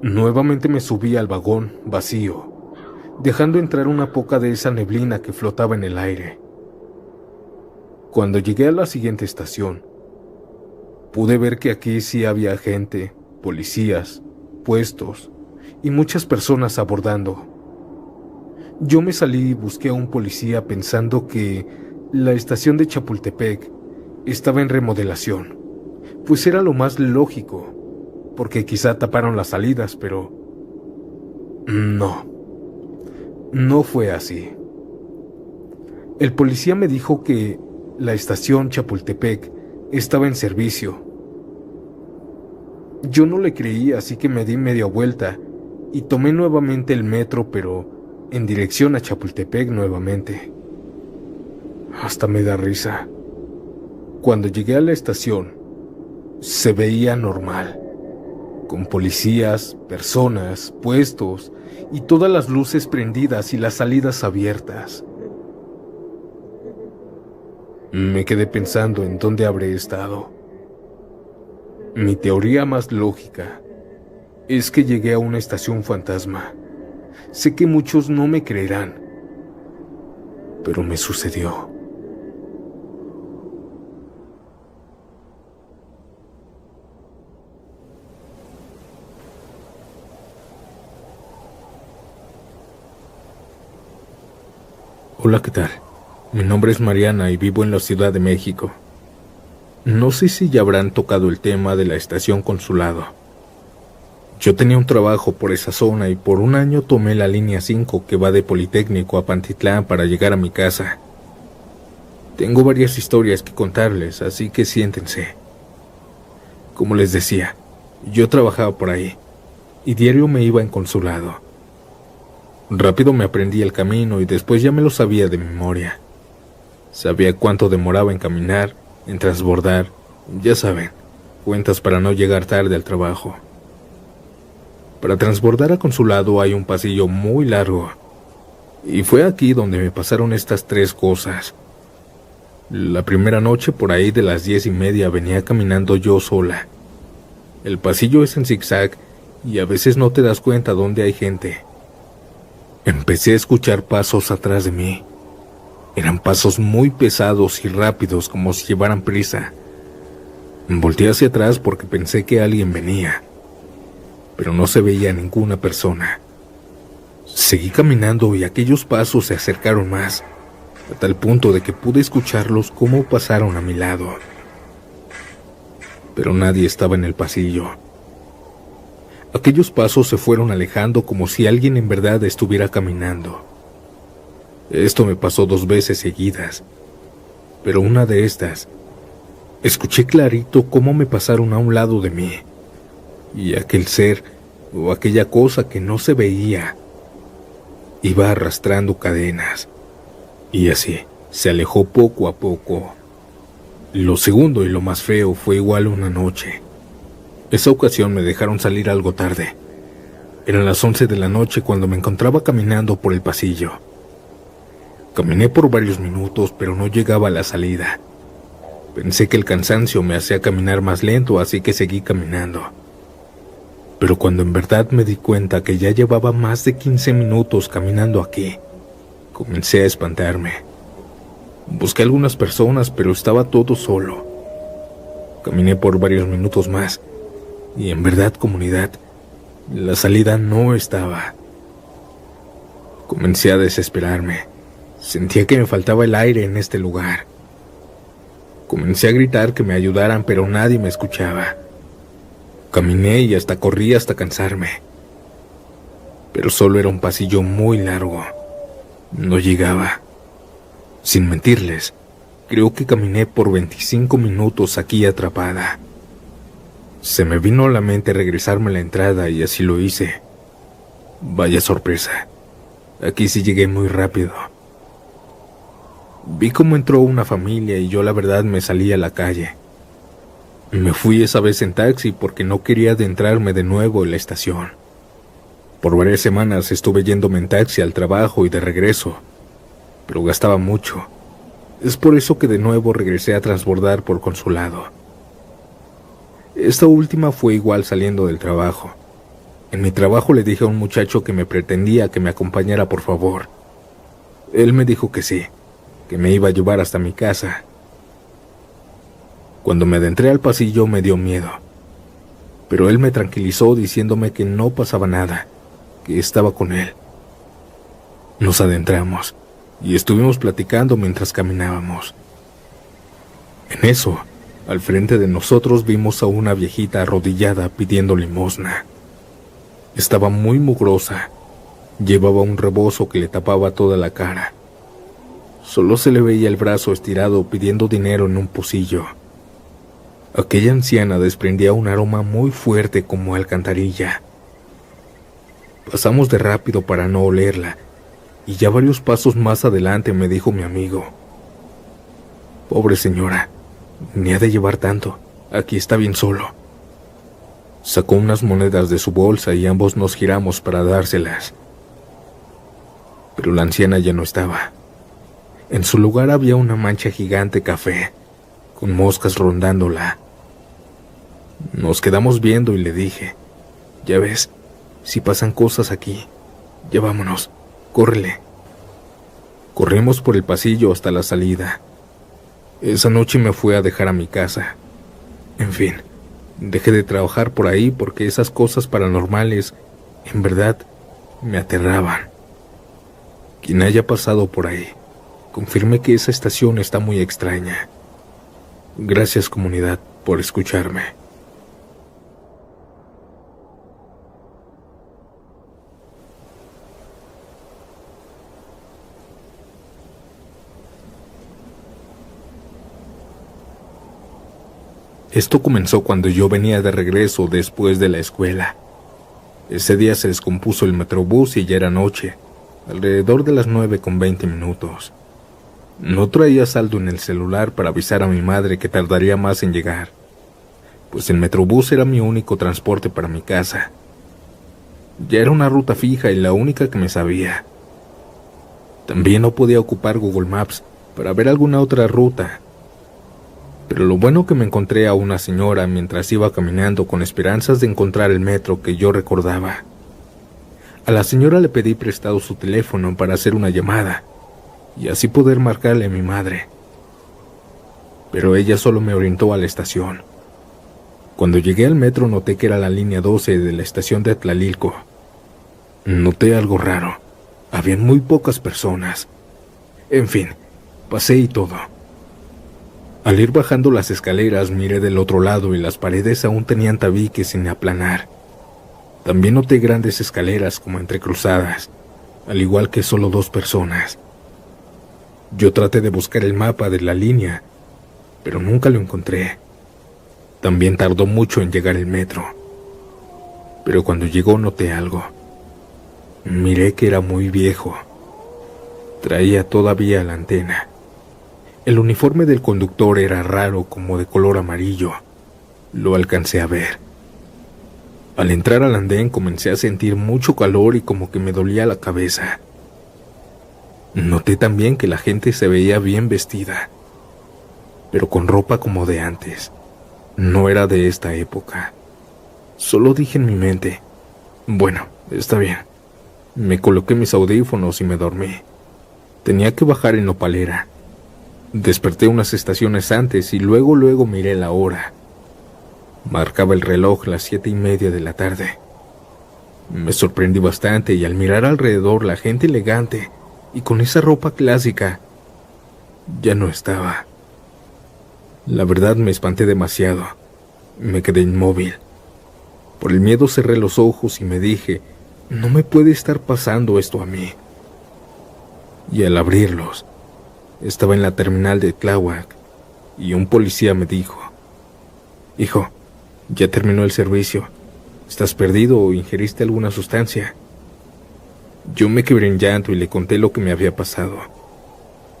Nuevamente me subí al vagón vacío, dejando entrar una poca de esa neblina que flotaba en el aire. Cuando llegué a la siguiente estación, pude ver que aquí sí había gente, policías, puestos y muchas personas abordando. Yo me salí y busqué a un policía pensando que la estación de Chapultepec estaba en remodelación, pues era lo más lógico, porque quizá taparon las salidas, pero no fue así. El policía me dijo que la estación Chapultepec estaba en servicio. Yo no le creí, así que me di media vuelta y tomé nuevamente el metro, pero en dirección a Chapultepec nuevamente. Hasta me da risa. Cuando llegué a la estación, se veía normal, con policías, personas, puestos y todas las luces prendidas y las salidas abiertas. Me quedé pensando en dónde habré estado. Mi teoría más lógica es que llegué a una estación fantasma. Sé que muchos no me creerán, pero me sucedió. Hola, ¿qué tal? Mi nombre es Mariana y vivo en la Ciudad de México. No sé si ya habrán tocado el tema de la estación Consulado. Yo tenía un trabajo por esa zona y por un año tomé la línea 5 que va de Politécnico a Pantitlán para llegar a mi casa. Tengo varias historias que contarles, así que siéntense. Como les decía, yo trabajaba por ahí y diario me iba en Consulado. Rápido me aprendí el camino y después ya me lo sabía de memoria. Sabía cuánto demoraba en caminar, en transbordar, ya saben, cuentas para no llegar tarde al trabajo. Para transbordar a Consulado hay un pasillo muy largo, y fue aquí donde me pasaron estas 3 cosas. La primera noche, por ahí de las 10:30, venía caminando yo sola. El pasillo es en zigzag y a veces no te das cuenta dónde hay gente. Empecé a escuchar pasos atrás de mí. Eran pasos muy pesados y rápidos, como si llevaran prisa. Volteé hacia atrás porque pensé que alguien venía, pero no se veía ninguna persona. Seguí caminando y aquellos pasos se acercaron más, a tal punto de que pude escucharlos cómo pasaron a mi lado. Pero nadie estaba en el pasillo. Aquellos pasos se fueron alejando como si alguien en verdad estuviera caminando. Esto me pasó 2 veces seguidas, pero una de estas, escuché clarito cómo me pasaron a un lado de mí, y aquel ser, o aquella cosa que no se veía, iba arrastrando cadenas, y así se alejó poco a poco. Lo segundo y lo más feo fue igual una noche. Esa ocasión me dejaron salir algo tarde. Eran las 11 de la noche cuando me encontraba caminando por el pasillo. Caminé por varios minutos, pero no llegaba a la salida. Pensé que el cansancio me hacía caminar más lento, así que seguí caminando. Pero cuando en verdad me di cuenta que ya llevaba más de 15 minutos caminando aquí, comencé a espantarme. Busqué a algunas personas, pero estaba todo solo. Caminé por varios minutos más, y en verdad, comunidad, la salida no estaba. Comencé a desesperarme. Sentía que me faltaba el aire en este lugar. Comencé a gritar que me ayudaran, pero nadie me escuchaba. Caminé y hasta corrí hasta cansarme. Pero solo era un pasillo muy largo. No llegaba. Sin mentirles, creo que caminé por 25 minutos aquí atrapada. Se me vino a la mente regresarme a la entrada y así lo hice. Vaya sorpresa. Aquí sí llegué muy rápido. Vi cómo entró una familia y yo la verdad me salí a la calle. Me fui esa vez en taxi porque no quería adentrarme de nuevo en la estación. Por varias semanas estuve yéndome en taxi al trabajo y de regreso, pero gastaba mucho. Es por eso que de nuevo regresé a transbordar por Consulado. Esta última fue igual saliendo del trabajo. En mi trabajo le dije a un muchacho que me pretendía que me acompañara por favor. Él me dijo que sí, que me iba a llevar hasta mi casa. Cuando me adentré al pasillo me dio miedo, pero él me tranquilizó diciéndome que no pasaba nada, que estaba con él. Nos adentramos y estuvimos platicando mientras caminábamos. En eso, al frente de nosotros vimos a una viejita arrodillada pidiendo limosna. Estaba muy mugrosa, llevaba un rebozo que le tapaba toda la cara. Solo se le veía el brazo estirado pidiendo dinero en un pocillo. Aquella anciana desprendía un aroma muy fuerte como alcantarilla. Pasamos de rápido para no olerla, y ya varios pasos más adelante me dijo mi amigo: «Pobre señora, ni ha de llevar tanto, aquí está bien solo». Sacó unas monedas de su bolsa y ambos nos giramos para dárselas. Pero la anciana ya no estaba. En su lugar había una mancha gigante café, con moscas rondándola. Nos quedamos viendo y le dije: «Ya ves, si pasan cosas aquí, ya vámonos, córrele». Corrimos por el pasillo hasta la salida. Esa noche me fui a dejar a mi casa. En fin, dejé de trabajar por ahí porque esas cosas paranormales, en verdad, me aterraban. Quien haya pasado por ahí, confirme que esa estación está muy extraña. Gracias, comunidad, por escucharme. Esto comenzó cuando yo venía de regreso después de la escuela. Ese día se descompuso el metrobús y ya era noche, alrededor de las 9:20. No traía saldo en el celular para avisar a mi madre que tardaría más en llegar, pues el metrobús era mi único transporte para mi casa. Ya era una ruta fija y la única que me sabía. También no podía ocupar Google Maps para ver alguna otra ruta. Pero lo bueno que me encontré a una señora mientras iba caminando con esperanzas de encontrar el metro que yo recordaba. A la señora le pedí prestado su teléfono para hacer una llamada y así poder marcarle a mi madre. Pero ella solo me orientó a la estación. Cuando llegué al metro noté que era la línea 12 de la estación de Tlalilco. Noté algo raro. Habían muy pocas personas. En fin, pasé y todo. Al ir bajando las escaleras miré del otro lado y las paredes aún tenían tabiques sin aplanar. También noté grandes escaleras como entrecruzadas, al igual que solo 2 personas. Yo traté de buscar el mapa de la línea, pero nunca lo encontré. También tardó mucho en llegar el metro. Pero cuando llegó noté algo. Miré que era muy viejo. Traía todavía la antena. El uniforme del conductor era raro, como de color amarillo. Lo alcancé a ver. Al entrar al andén comencé a sentir mucho calor y como que me dolía la cabeza. Noté también que la gente se veía bien vestida, pero con ropa como de antes. No era de esta época. Solo dije en mi mente: bueno, está bien. Me coloqué mis audífonos y me dormí. Tenía que bajar en Nopalera. Desperté unas estaciones antes y luego miré la hora. Marcaba el reloj las 7:30 de la tarde. Me sorprendí bastante y al mirar alrededor la gente elegante y con esa ropa clásica ya no estaba. La verdad me espanté demasiado. Me quedé inmóvil. Por el miedo cerré los ojos y me dije: no me puede estar pasando esto a mí. Y al abrirlos, estaba en la terminal de Tláhuac y un policía me dijo: hijo, ya terminó el servicio. ¿Estás perdido o ingeriste alguna sustancia? Yo me quebré en llanto y le conté lo que me había pasado.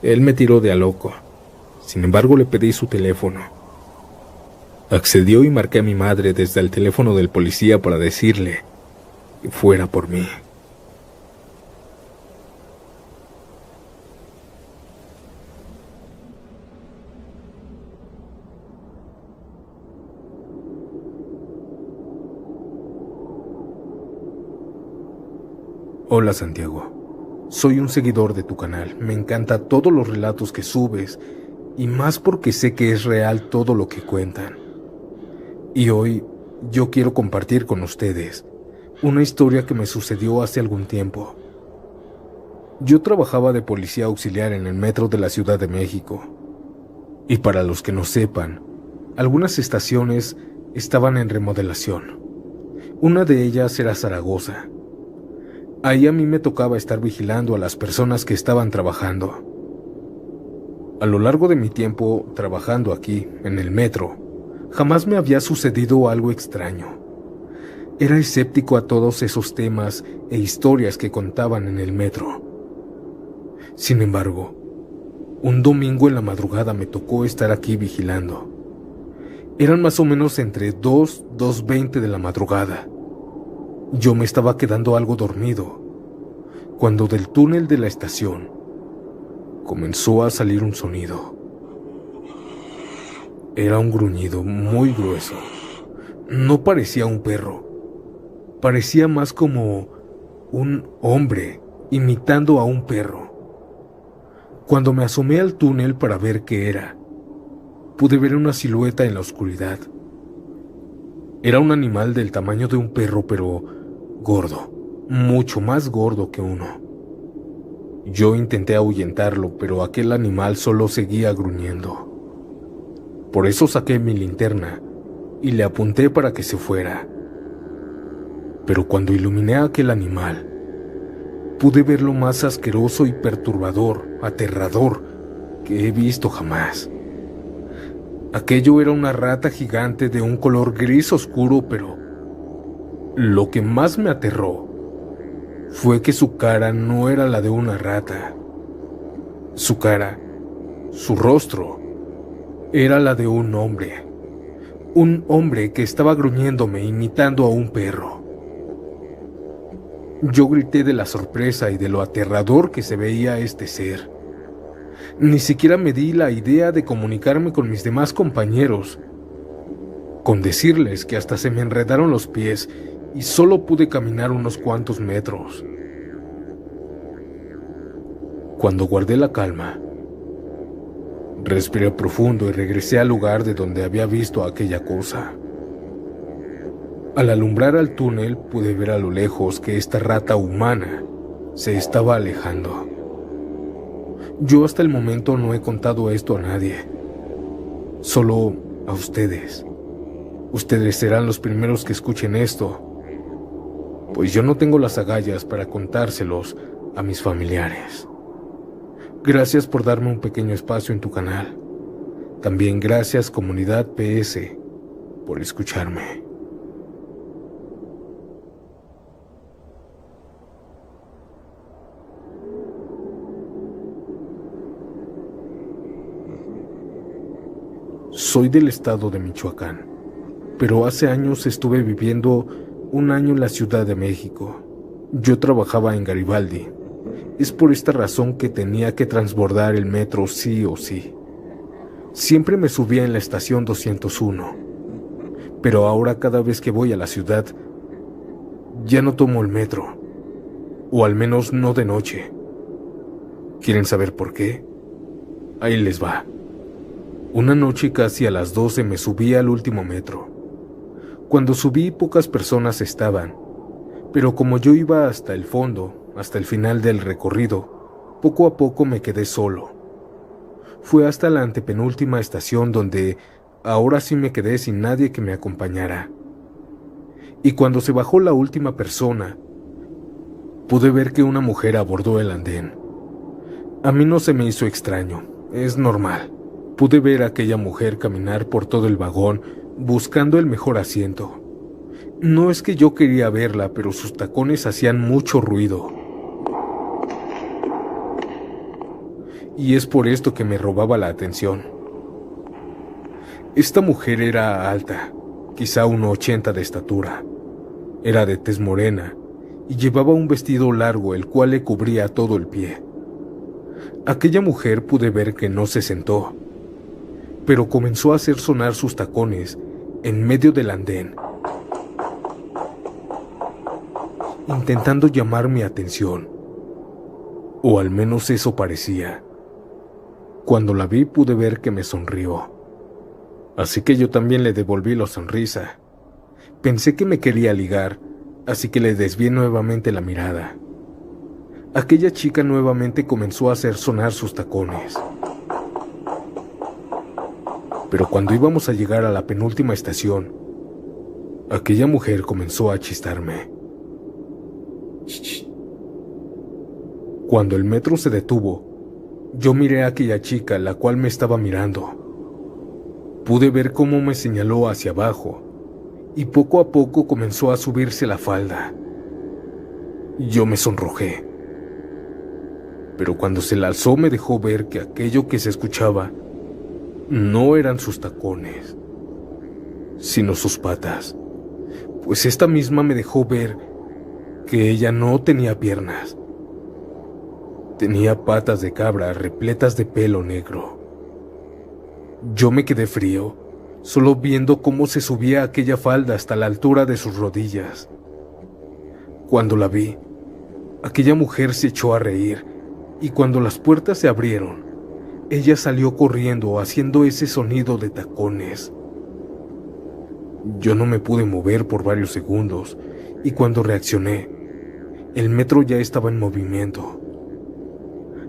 Él me tiró de a loco. Sin embargo, le pedí su teléfono. Accedió y marqué a mi madre desde el teléfono del policía para decirle que fuera por mí. Hola Santiago, soy un seguidor de tu canal. Me encanta todos los relatos que subes y más porque sé que es real todo lo que cuentan. Y hoy yo quiero compartir con ustedes una historia que me sucedió hace algún tiempo. Yo trabajaba de policía auxiliar en el metro de la Ciudad de México. Y para los que no sepan, algunas estaciones estaban en remodelación. Una de ellas era Zaragoza. Ahí a mí me tocaba estar vigilando a las personas que estaban trabajando. A lo largo de mi tiempo trabajando aquí, en el metro, jamás me había sucedido algo extraño. Era escéptico a todos esos temas e historias que contaban en el metro. Sin embargo, un domingo en la madrugada me tocó estar aquí vigilando. Eran más o menos entre 2:20 de la madrugada. Yo me estaba quedando algo dormido, cuando del túnel de la estación comenzó a salir un sonido. Era un gruñido muy grueso. No parecía un perro. Parecía más como un hombre imitando a un perro. Cuando me asomé al túnel para ver qué era, pude ver una silueta en la oscuridad. Era un animal del tamaño de un perro, pero gordo, mucho más gordo que uno. Yo intenté ahuyentarlo, pero aquel animal solo seguía gruñendo. Por eso saqué mi linterna y le apunté para que se fuera. Pero cuando iluminé a aquel animal, pude ver lo más asqueroso y perturbador, aterrador, que he visto jamás. Aquello era una rata gigante de un color gris oscuro, pero lo que más me aterró fue que su cara no era la de una rata. Su cara, su rostro, era la de un hombre. Un hombre que estaba gruñéndome, imitando a un perro. Yo grité de la sorpresa y de lo aterrador que se veía este ser. Ni siquiera me di la idea de comunicarme con mis demás compañeros, con decirles que hasta se me enredaron los pies y solo pude caminar unos cuantos metros. Cuando guardé la calma, respiré profundo y regresé al lugar de donde había visto aquella cosa. Al alumbrar al túnel pude ver a lo lejos que esta rata humana se estaba alejando. Yo hasta el momento no he contado esto a nadie, solo a ustedes. Ustedes serán los primeros que escuchen esto, pues yo no tengo las agallas para contárselos a mis familiares. Gracias por darme un pequeño espacio en tu canal. También gracias, comunidad PS, por escucharme. Soy del estado de Michoacán, pero hace años estuve viviendo un año en la Ciudad de México. Yo trabajaba en Garibaldi. Es por esta razón que tenía que transbordar el metro sí o sí. Siempre me subía en la estación 201, pero ahora cada vez que voy a la ciudad, ya no tomo el metro, o al menos no de noche. ¿Quieren saber por qué? Ahí les va. Una noche casi a las 12 me subí al último metro. Cuando subí pocas personas estaban, pero como yo iba hasta el fondo, hasta el final del recorrido, poco a poco me quedé solo. Fue hasta la antepenúltima estación donde ahora sí me quedé sin nadie que me acompañara. Y cuando se bajó la última persona, pude ver que una mujer abordó el andén. A mí no se me hizo extraño, es normal. Pude ver a aquella mujer caminar por todo el vagón buscando el mejor asiento. No es que yo quería verla, pero sus tacones hacían mucho ruido. Y es por esto que me robaba la atención. Esta mujer era alta, quizá 1,80 de estatura. Era de tez morena y llevaba un vestido largo el cual le cubría todo el pie. Aquella mujer pude ver que no se sentó, pero comenzó a hacer sonar sus tacones en medio del andén, intentando llamar mi atención, o al menos eso parecía. Cuando la vi pude ver que me sonrió, así que yo también le devolví la sonrisa. Pensé que me quería ligar, así que le desvié nuevamente la mirada. Aquella chica nuevamente comenzó a hacer sonar sus tacones. Pero cuando íbamos a llegar a la penúltima estación, aquella mujer comenzó a chistarme. Cuando el metro se detuvo, yo miré a aquella chica, la cual me estaba mirando. Pude ver cómo me señaló hacia abajo, y poco a poco comenzó a subirse la falda. Yo me sonrojé, pero cuando se la alzó me dejó ver que aquello que se escuchaba no eran sus tacones, sino sus patas, pues esta misma me dejó ver que ella no tenía piernas. Tenía patas de cabra repletas de pelo negro. Yo me quedé frío, solo viendo cómo se subía aquella falda hasta la altura de sus rodillas. Cuando la vi, aquella mujer se echó a reír, y cuando las puertas se abrieron, ella salió corriendo haciendo ese sonido de tacones. Yo no me pude mover por varios segundos, y cuando reaccioné, el metro ya estaba en movimiento.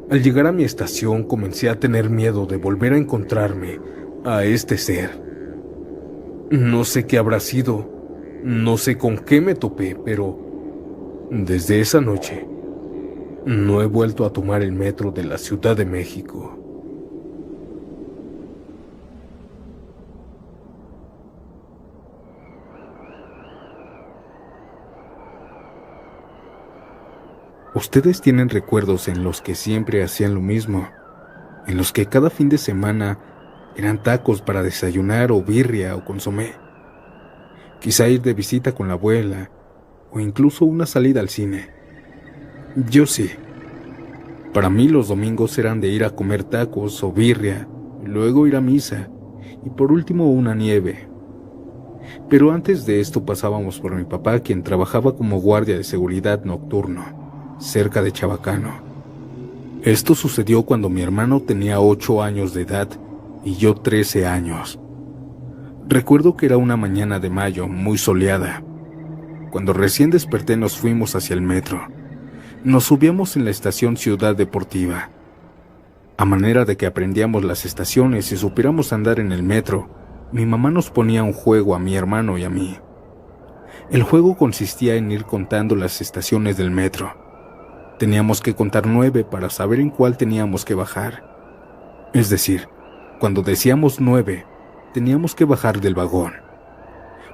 Al llegar a mi estación comencé a tener miedo de volver a encontrarme a este ser. No sé qué habrá sido, no sé con qué me topé, pero desde esa noche no he vuelto a tomar el metro de la Ciudad de México. ¿Ustedes tienen recuerdos en los que siempre hacían lo mismo? En los que cada fin de semana eran tacos para desayunar o birria o consomé. Quizá ir de visita con la abuela o incluso una salida al cine. Yo sí. Para mí los domingos eran de ir a comer tacos o birria, luego ir a misa y por último una nieve. Pero antes de esto pasábamos por mi papá, quien trabajaba como guardia de seguridad nocturno cerca de Chabacano. Esto sucedió cuando mi hermano tenía 8 años de edad y yo 13 años. Recuerdo que era una mañana de mayo muy soleada. Cuando recién desperté nos fuimos hacia el metro. Nos subíamos en la estación Ciudad Deportiva. A manera de que aprendíamos las estaciones y supiéramos andar en el metro, mi mamá nos ponía un juego a mi hermano y a mí. El juego consistía en ir contando las estaciones del metro. Teníamos que contar 9 para saber en cuál teníamos que bajar. Es decir, cuando decíamos 9, teníamos que bajar del vagón.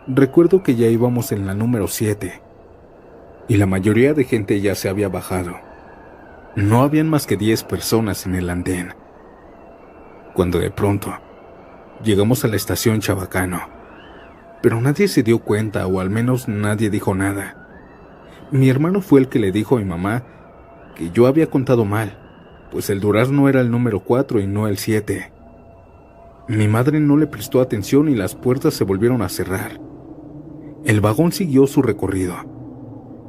Recuerdo que ya íbamos en la número 7, y la mayoría de gente ya se había bajado. No habían más que 10 personas en el andén. Cuando de pronto, llegamos a la estación Chabacano, pero nadie se dio cuenta, o al menos nadie dijo nada. Mi hermano fue el que le dijo a mi mamá que yo había contado mal, pues el durazno era el número 4 y no el 7. Mi madre no le prestó atención y las puertas se volvieron a cerrar. El vagón siguió su recorrido.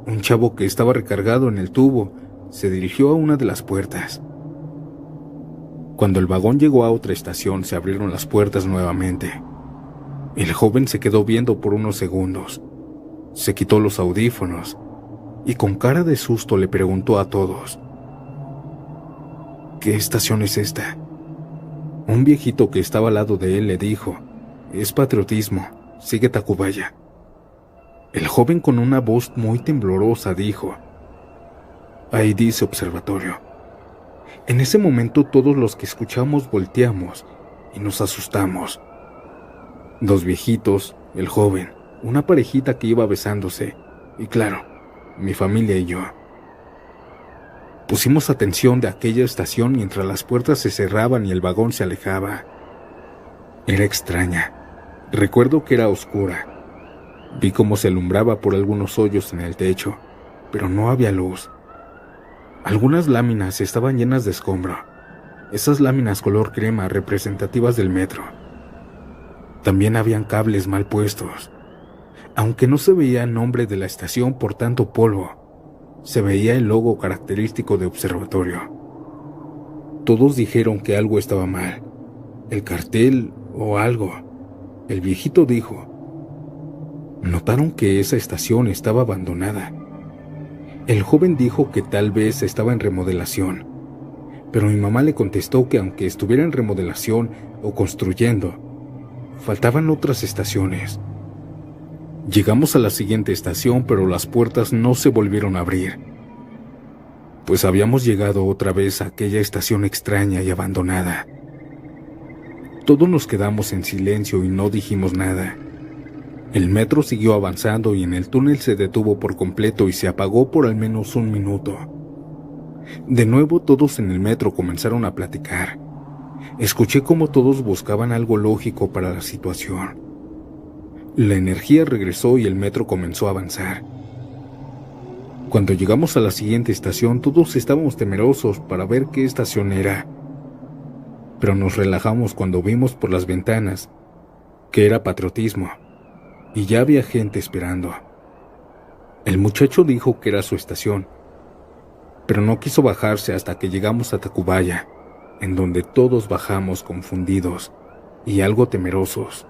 Un chavo que estaba recargado en el tubo se dirigió a una de las puertas. Cuando el vagón llegó a otra estación, se abrieron las puertas nuevamente. El joven se quedó viendo por unos segundos. Se quitó los audífonos y con cara de susto le preguntó a todos: ¿qué estación es esta? Un viejito que estaba al lado de él le dijo: es patriotismo, sigue Tacubaya. El joven, con una voz muy temblorosa, dijo: ahí dice observatorio. En ese momento todos los que escuchamos volteamos y nos asustamos. 2 viejitos, el joven, una parejita que iba besándose y, claro, mi familia y yo. Pusimos atención de aquella estación mientras las puertas se cerraban y el vagón se alejaba. Era extraña. Recuerdo que era oscura. Vi cómo se alumbraba por algunos hoyos en el techo, pero no había luz. Algunas láminas estaban llenas de escombro. Esas láminas color crema representativas del metro. También habían cables mal puestos. Aunque no se veía el nombre de la estación por tanto polvo, se veía el logo característico de observatorio. Todos dijeron que algo estaba mal, el cartel o algo. El viejito dijo: notaron que esa estación estaba abandonada. El joven dijo que tal vez estaba en remodelación, pero mi mamá le contestó que aunque estuviera en remodelación o construyendo, faltaban otras estaciones. Llegamos a la siguiente estación, pero las puertas no se volvieron a abrir, pues habíamos llegado otra vez a aquella estación extraña y abandonada. Todos nos quedamos en silencio y no dijimos nada. El metro siguió avanzando y en el túnel se detuvo por completo y se apagó por al menos un minuto. De nuevo todos en el metro comenzaron a platicar. Escuché cómo todos buscaban algo lógico para la situación. La energía regresó y el metro comenzó a avanzar. Cuando llegamos a la siguiente estación, todos estábamos temerosos para ver qué estación era, pero nos relajamos cuando vimos por las ventanas que era Patriotismo y ya había gente esperando. El muchacho dijo que era su estación, pero no quiso bajarse hasta que llegamos a Tacubaya, en donde todos bajamos confundidos y algo temerosos.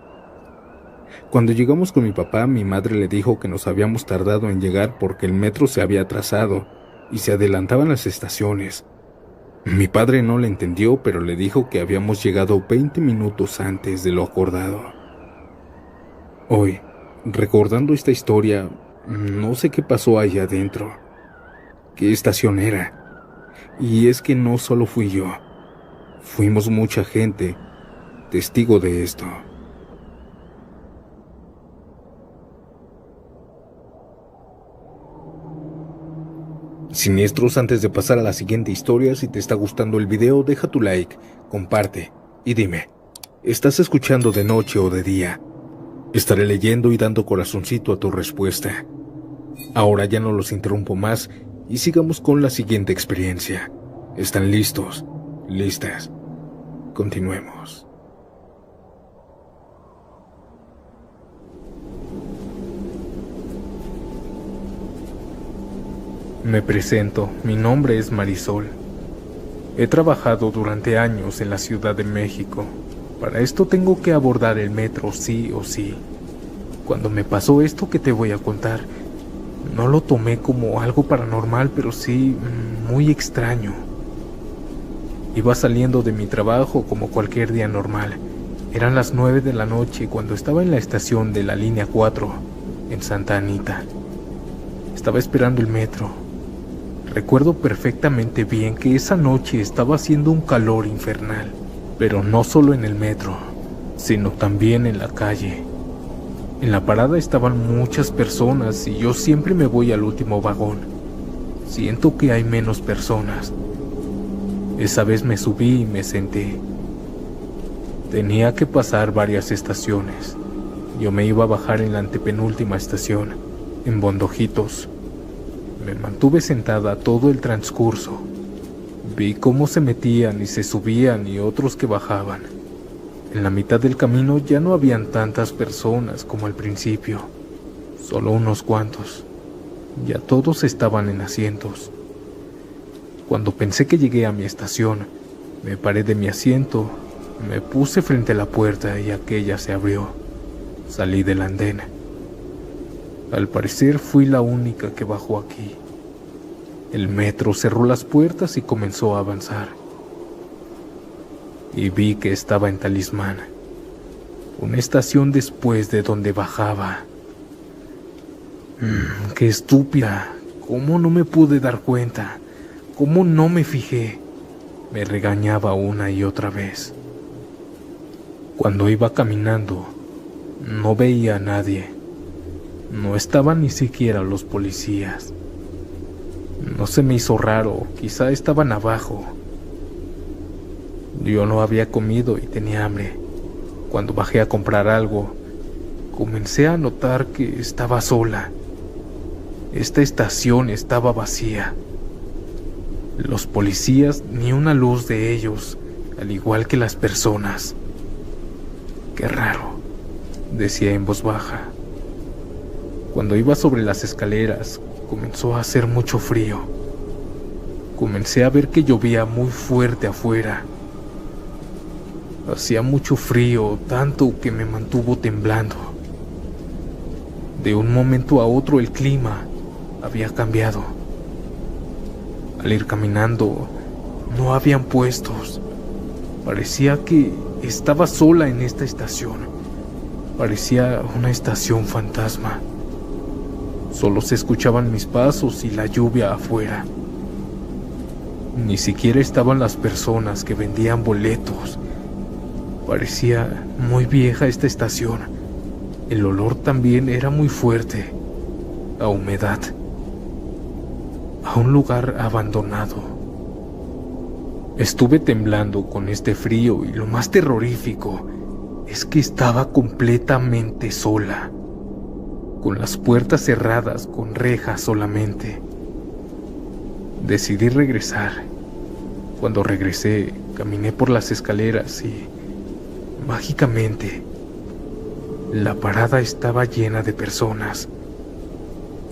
Cuando llegamos con mi papá, mi madre le dijo que nos habíamos tardado en llegar porque el metro se había atrasado y se adelantaban las estaciones. Mi padre no le entendió, pero le dijo que habíamos llegado 20 minutos antes de lo acordado. Hoy, recordando esta historia, no sé qué pasó allá adentro, qué estación era. Y es que no solo fui yo, fuimos mucha gente testigo de esto. Siniestros, antes de pasar a la siguiente historia, si te está gustando el video, deja tu like, comparte y dime, ¿estás escuchando de noche o de día? Estaré leyendo y dando corazoncito a tu respuesta. Ahora ya no los interrumpo más y sigamos con la siguiente experiencia. ¿Están listos? ¿Listas? Continuemos. Me presento, mi nombre es Marisol. He trabajado durante años en la Ciudad de México. Para esto tengo que abordar el metro sí o sí. Cuando me pasó esto que te voy a contar, no lo tomé como algo paranormal, pero sí muy extraño. Iba saliendo de mi trabajo como cualquier día normal. Eran las 9 de la noche cuando estaba en la estación de la línea 4, en Santa Anita. Estaba esperando el metro. Recuerdo perfectamente bien que esa noche estaba haciendo un calor infernal, pero no solo en el metro, sino también en la calle. En la parada estaban muchas personas y yo siempre me voy al último vagón. Siento que hay menos personas. Esa vez me subí y me senté. Tenía que pasar varias estaciones. Yo me iba a bajar en la antepenúltima estación, en Bondojitos. Me mantuve sentada todo el transcurso. Vi cómo se metían y se subían y otros que bajaban. En la mitad del camino ya no habían tantas personas como al principio, solo unos cuantos. Ya todos estaban en asientos. Cuando pensé que llegué a mi estación, me paré de mi asiento, me puse frente a la puerta y aquella se abrió. Salí del andén. Al parecer fui la única que bajó aquí. El metro cerró las puertas y comenzó a avanzar. Y vi que estaba en Talismán, una estación después de donde bajaba. ¡Qué estúpida! ¿Cómo no me pude dar cuenta? ¿Cómo no me fijé? Me regañaba una y otra vez. Cuando iba caminando, no veía a nadie. No estaban ni siquiera los policías. No se me hizo raro, quizá estaban abajo. Yo no había comido y tenía hambre. Cuando bajé a comprar algo, comencé a notar que estaba sola. Esta estación estaba vacía. Los policías, ni una luz de ellos, al igual que las personas. Qué raro, decía en voz baja. Cuando iba sobre las escaleras, comenzó a hacer mucho frío. Comencé a ver que llovía muy fuerte afuera. Hacía mucho frío, tanto que me mantuvo temblando. De un momento a otro el clima había cambiado. Al ir caminando, no habían puestos. Parecía que estaba sola en esta estación. Parecía una estación fantasma. Solo se escuchaban mis pasos y la lluvia afuera. Ni siquiera estaban las personas que vendían boletos. Parecía muy vieja esta estación. El olor también era muy fuerte, a humedad, a un lugar abandonado. Estuve temblando con este frío y lo más terrorífico es que estaba completamente sola, con las puertas cerradas con rejas solamente. Decidí regresar. Cuando regresé, caminé por las escaleras y, mágicamente, la parada estaba llena de personas.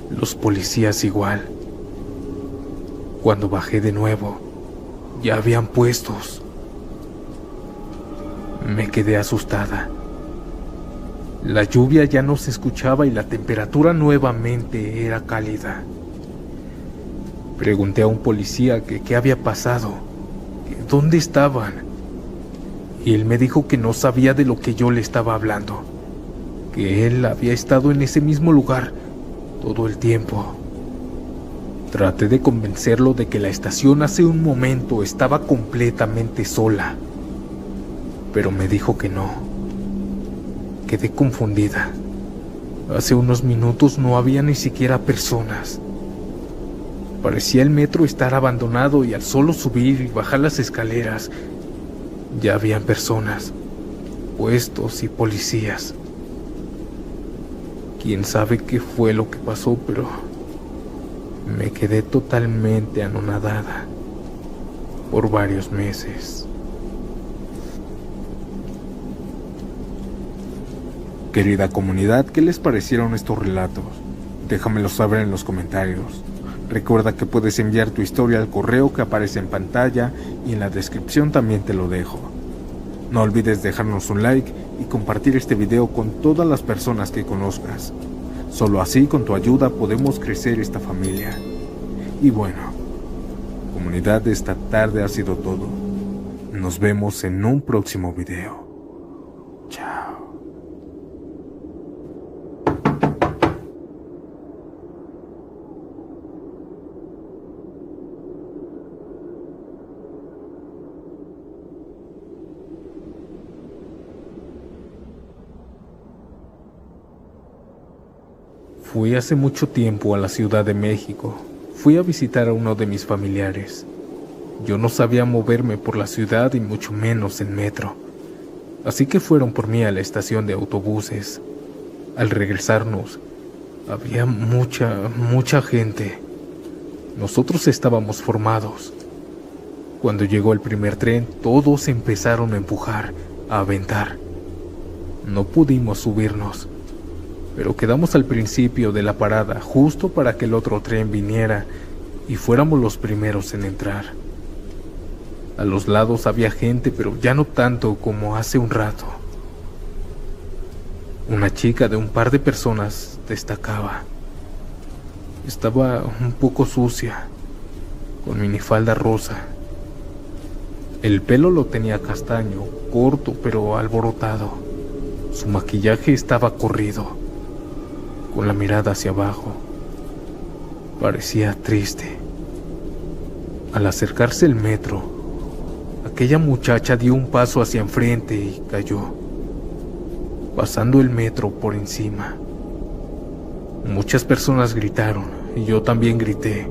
Los policías igual. Cuando bajé de nuevo, ya habían puestos. Me quedé asustada. La lluvia ya no se escuchaba y la temperatura nuevamente era cálida. Pregunté a un policía que qué había pasado, que dónde estaban, y él me dijo que no sabía de lo que yo le estaba hablando, que él había estado en ese mismo lugar todo el tiempo. Traté de convencerlo de que la estación hace un momento estaba completamente sola, pero me dijo que no. Quedé confundida. Hace unos minutos no había ni siquiera personas. Parecía el metro estar abandonado y al solo subir y bajar las escaleras, ya habían personas, puestos y policías. Quién sabe qué fue lo que pasó, pero me quedé totalmente anonadada por varios meses. Querida comunidad, ¿qué les parecieron estos relatos? Déjamelo saber en los comentarios. Recuerda que puedes enviar tu historia al correo que aparece en pantalla y en la descripción también te lo dejo. No olvides dejarnos un like y compartir este video con todas las personas que conozcas. Solo así, con tu ayuda, podemos crecer esta familia. Y bueno, comunidad, esta tarde ha sido todo. Nos vemos en un próximo video. Chao. Fui hace mucho tiempo a la Ciudad de México. Fui a visitar a uno de mis familiares. Yo no sabía moverme por la ciudad y mucho menos en metro. Así que fueron por mí a la estación de autobuses. Al regresarnos, había mucha gente. Nosotros estábamos formados. Cuando llegó el primer tren, todos empezaron a empujar, a aventar. No pudimos subirnos, pero quedamos al principio de la parada justo para que el otro tren viniera y fuéramos los primeros en entrar. A los lados había gente, pero ya no tanto como hace un rato. Una chica de un par de personas destacaba. Estaba un poco sucia, con minifalda rosa. El pelo lo tenía castaño, corto pero alborotado. Su maquillaje estaba corrido, con la mirada hacia abajo. Parecía triste. Al acercarse el metro, aquella muchacha dio un paso hacia enfrente y cayó, pasando el metro por encima. Muchas personas gritaron y yo también grité.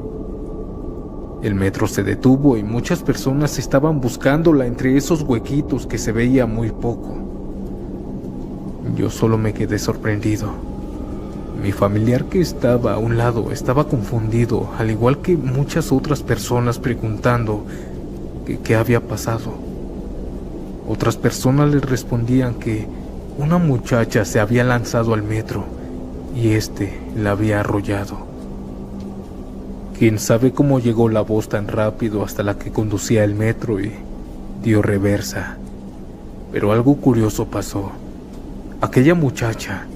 El metro se detuvo y muchas personas estaban buscándola entre esos huequitos que se veía muy poco. Yo solo me quedé sorprendido. Mi familiar que estaba a un lado estaba confundido, al igual que muchas otras personas preguntando qué había pasado. Otras personas le respondían que una muchacha se había lanzado al metro y la había arrollado. Quién sabe cómo llegó la voz tan rápido hasta la que conducía el metro y dio reversa. Pero algo curioso pasó. Aquella muchacha,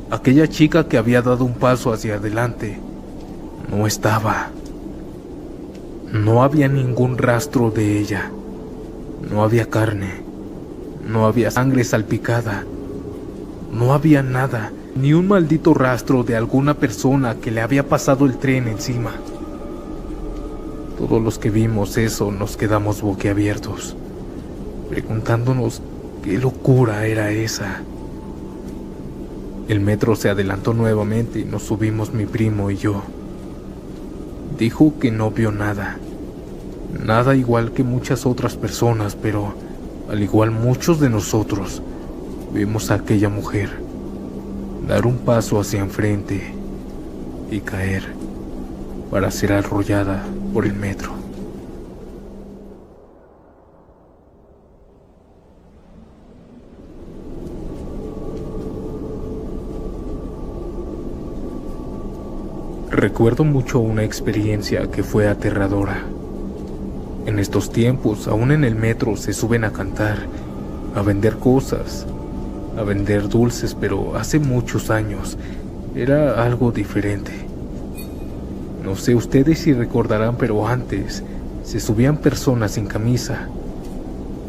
aquella chica que había dado un paso hacia adelante, no estaba. No había ningún rastro de ella. No había carne. No había sangre salpicada. No había nada, ni un maldito rastro de alguna persona que le había pasado el tren encima. Todos los que vimos eso nos quedamos boquiabiertos, preguntándonos qué locura era esa. El metro se adelantó nuevamente y nos subimos mi primo y yo. Dijo que no vio nada. Nada igual que muchas otras personas, pero al igual muchos de nosotros vimos a aquella mujer dar un paso hacia enfrente y caer para ser arrollada por el metro. Recuerdo mucho una experiencia que fue aterradora. En estos tiempos, aún en el metro se suben a cantar, a vender cosas, a vender dulces, pero hace muchos años era algo diferente. No sé ustedes si recordarán, pero antes se subían personas sin camisa,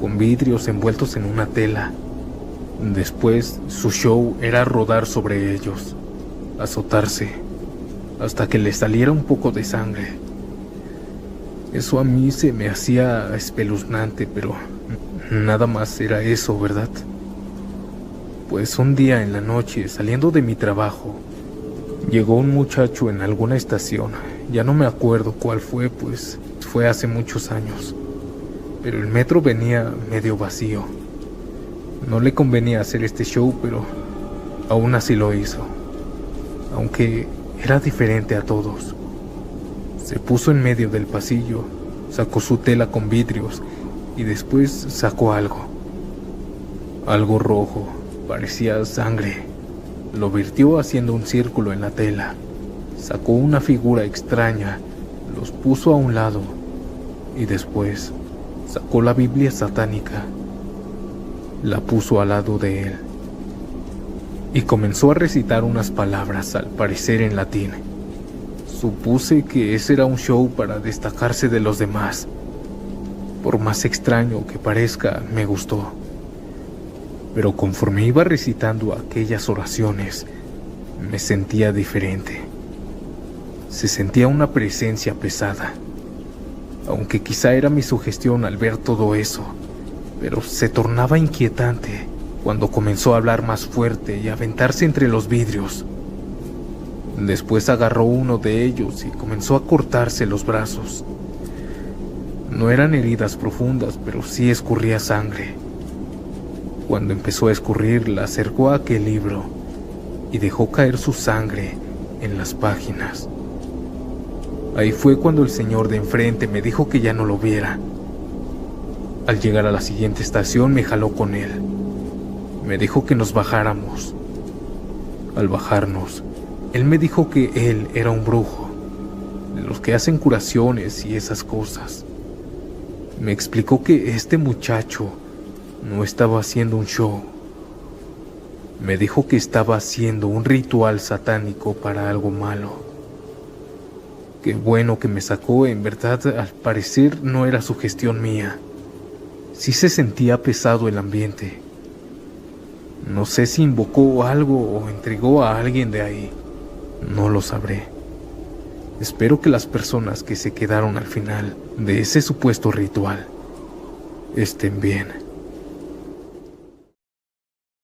con vidrios envueltos en una tela. Después su show era rodar sobre ellos, azotarse, hasta que les saliera un poco de sangre. Eso a mí se me hacía espeluznante, pero nada más era eso, ¿verdad? Pues un día en la noche, saliendo de mi trabajo, llegó un muchacho en alguna estación. Ya no me acuerdo cuál fue, pues fue hace muchos años. Pero el metro venía medio vacío. No le convenía hacer este show, pero aún así lo hizo. Aunque era diferente a todos. Se puso en medio del pasillo, sacó su tela con vidrios y después sacó algo. Algo rojo, parecía sangre. Lo virtió haciendo un círculo en la tela. Sacó una figura extraña, los puso a un lado y después sacó la Biblia satánica. La puso al lado de él y comenzó a recitar unas palabras, al parecer en latín. Supuse que ese era un show para destacarse de los demás. Por más extraño que parezca, me gustó. Pero conforme iba recitando aquellas oraciones, me sentía diferente. Se sentía una presencia pesada. Aunque quizá era mi sugestión al ver todo eso, pero se tornaba inquietante cuando comenzó a hablar más fuerte y a aventarse entre los vidrios. Después agarró uno de ellos y comenzó a cortarse los brazos. No eran heridas profundas, pero sí escurría sangre. Cuando empezó a escurrir, la acercó a aquel libro y dejó caer su sangre en las páginas. Ahí fue cuando el señor de enfrente me dijo que ya no lo viera. Al llegar a la siguiente estación me jaló con él. Me dijo que nos bajáramos. Al bajarnos, él me dijo que él era un brujo, de los que hacen curaciones y esas cosas. Me explicó que este muchacho no estaba haciendo un show. Me dijo que estaba haciendo un ritual satánico para algo malo. Qué bueno que me sacó, en verdad, al parecer no era sugestión mía. Sí se sentía pesado el ambiente. No sé si invocó algo o entregó a alguien de ahí. No lo sabré. Espero que las personas que se quedaron al final de ese supuesto ritual estén bien.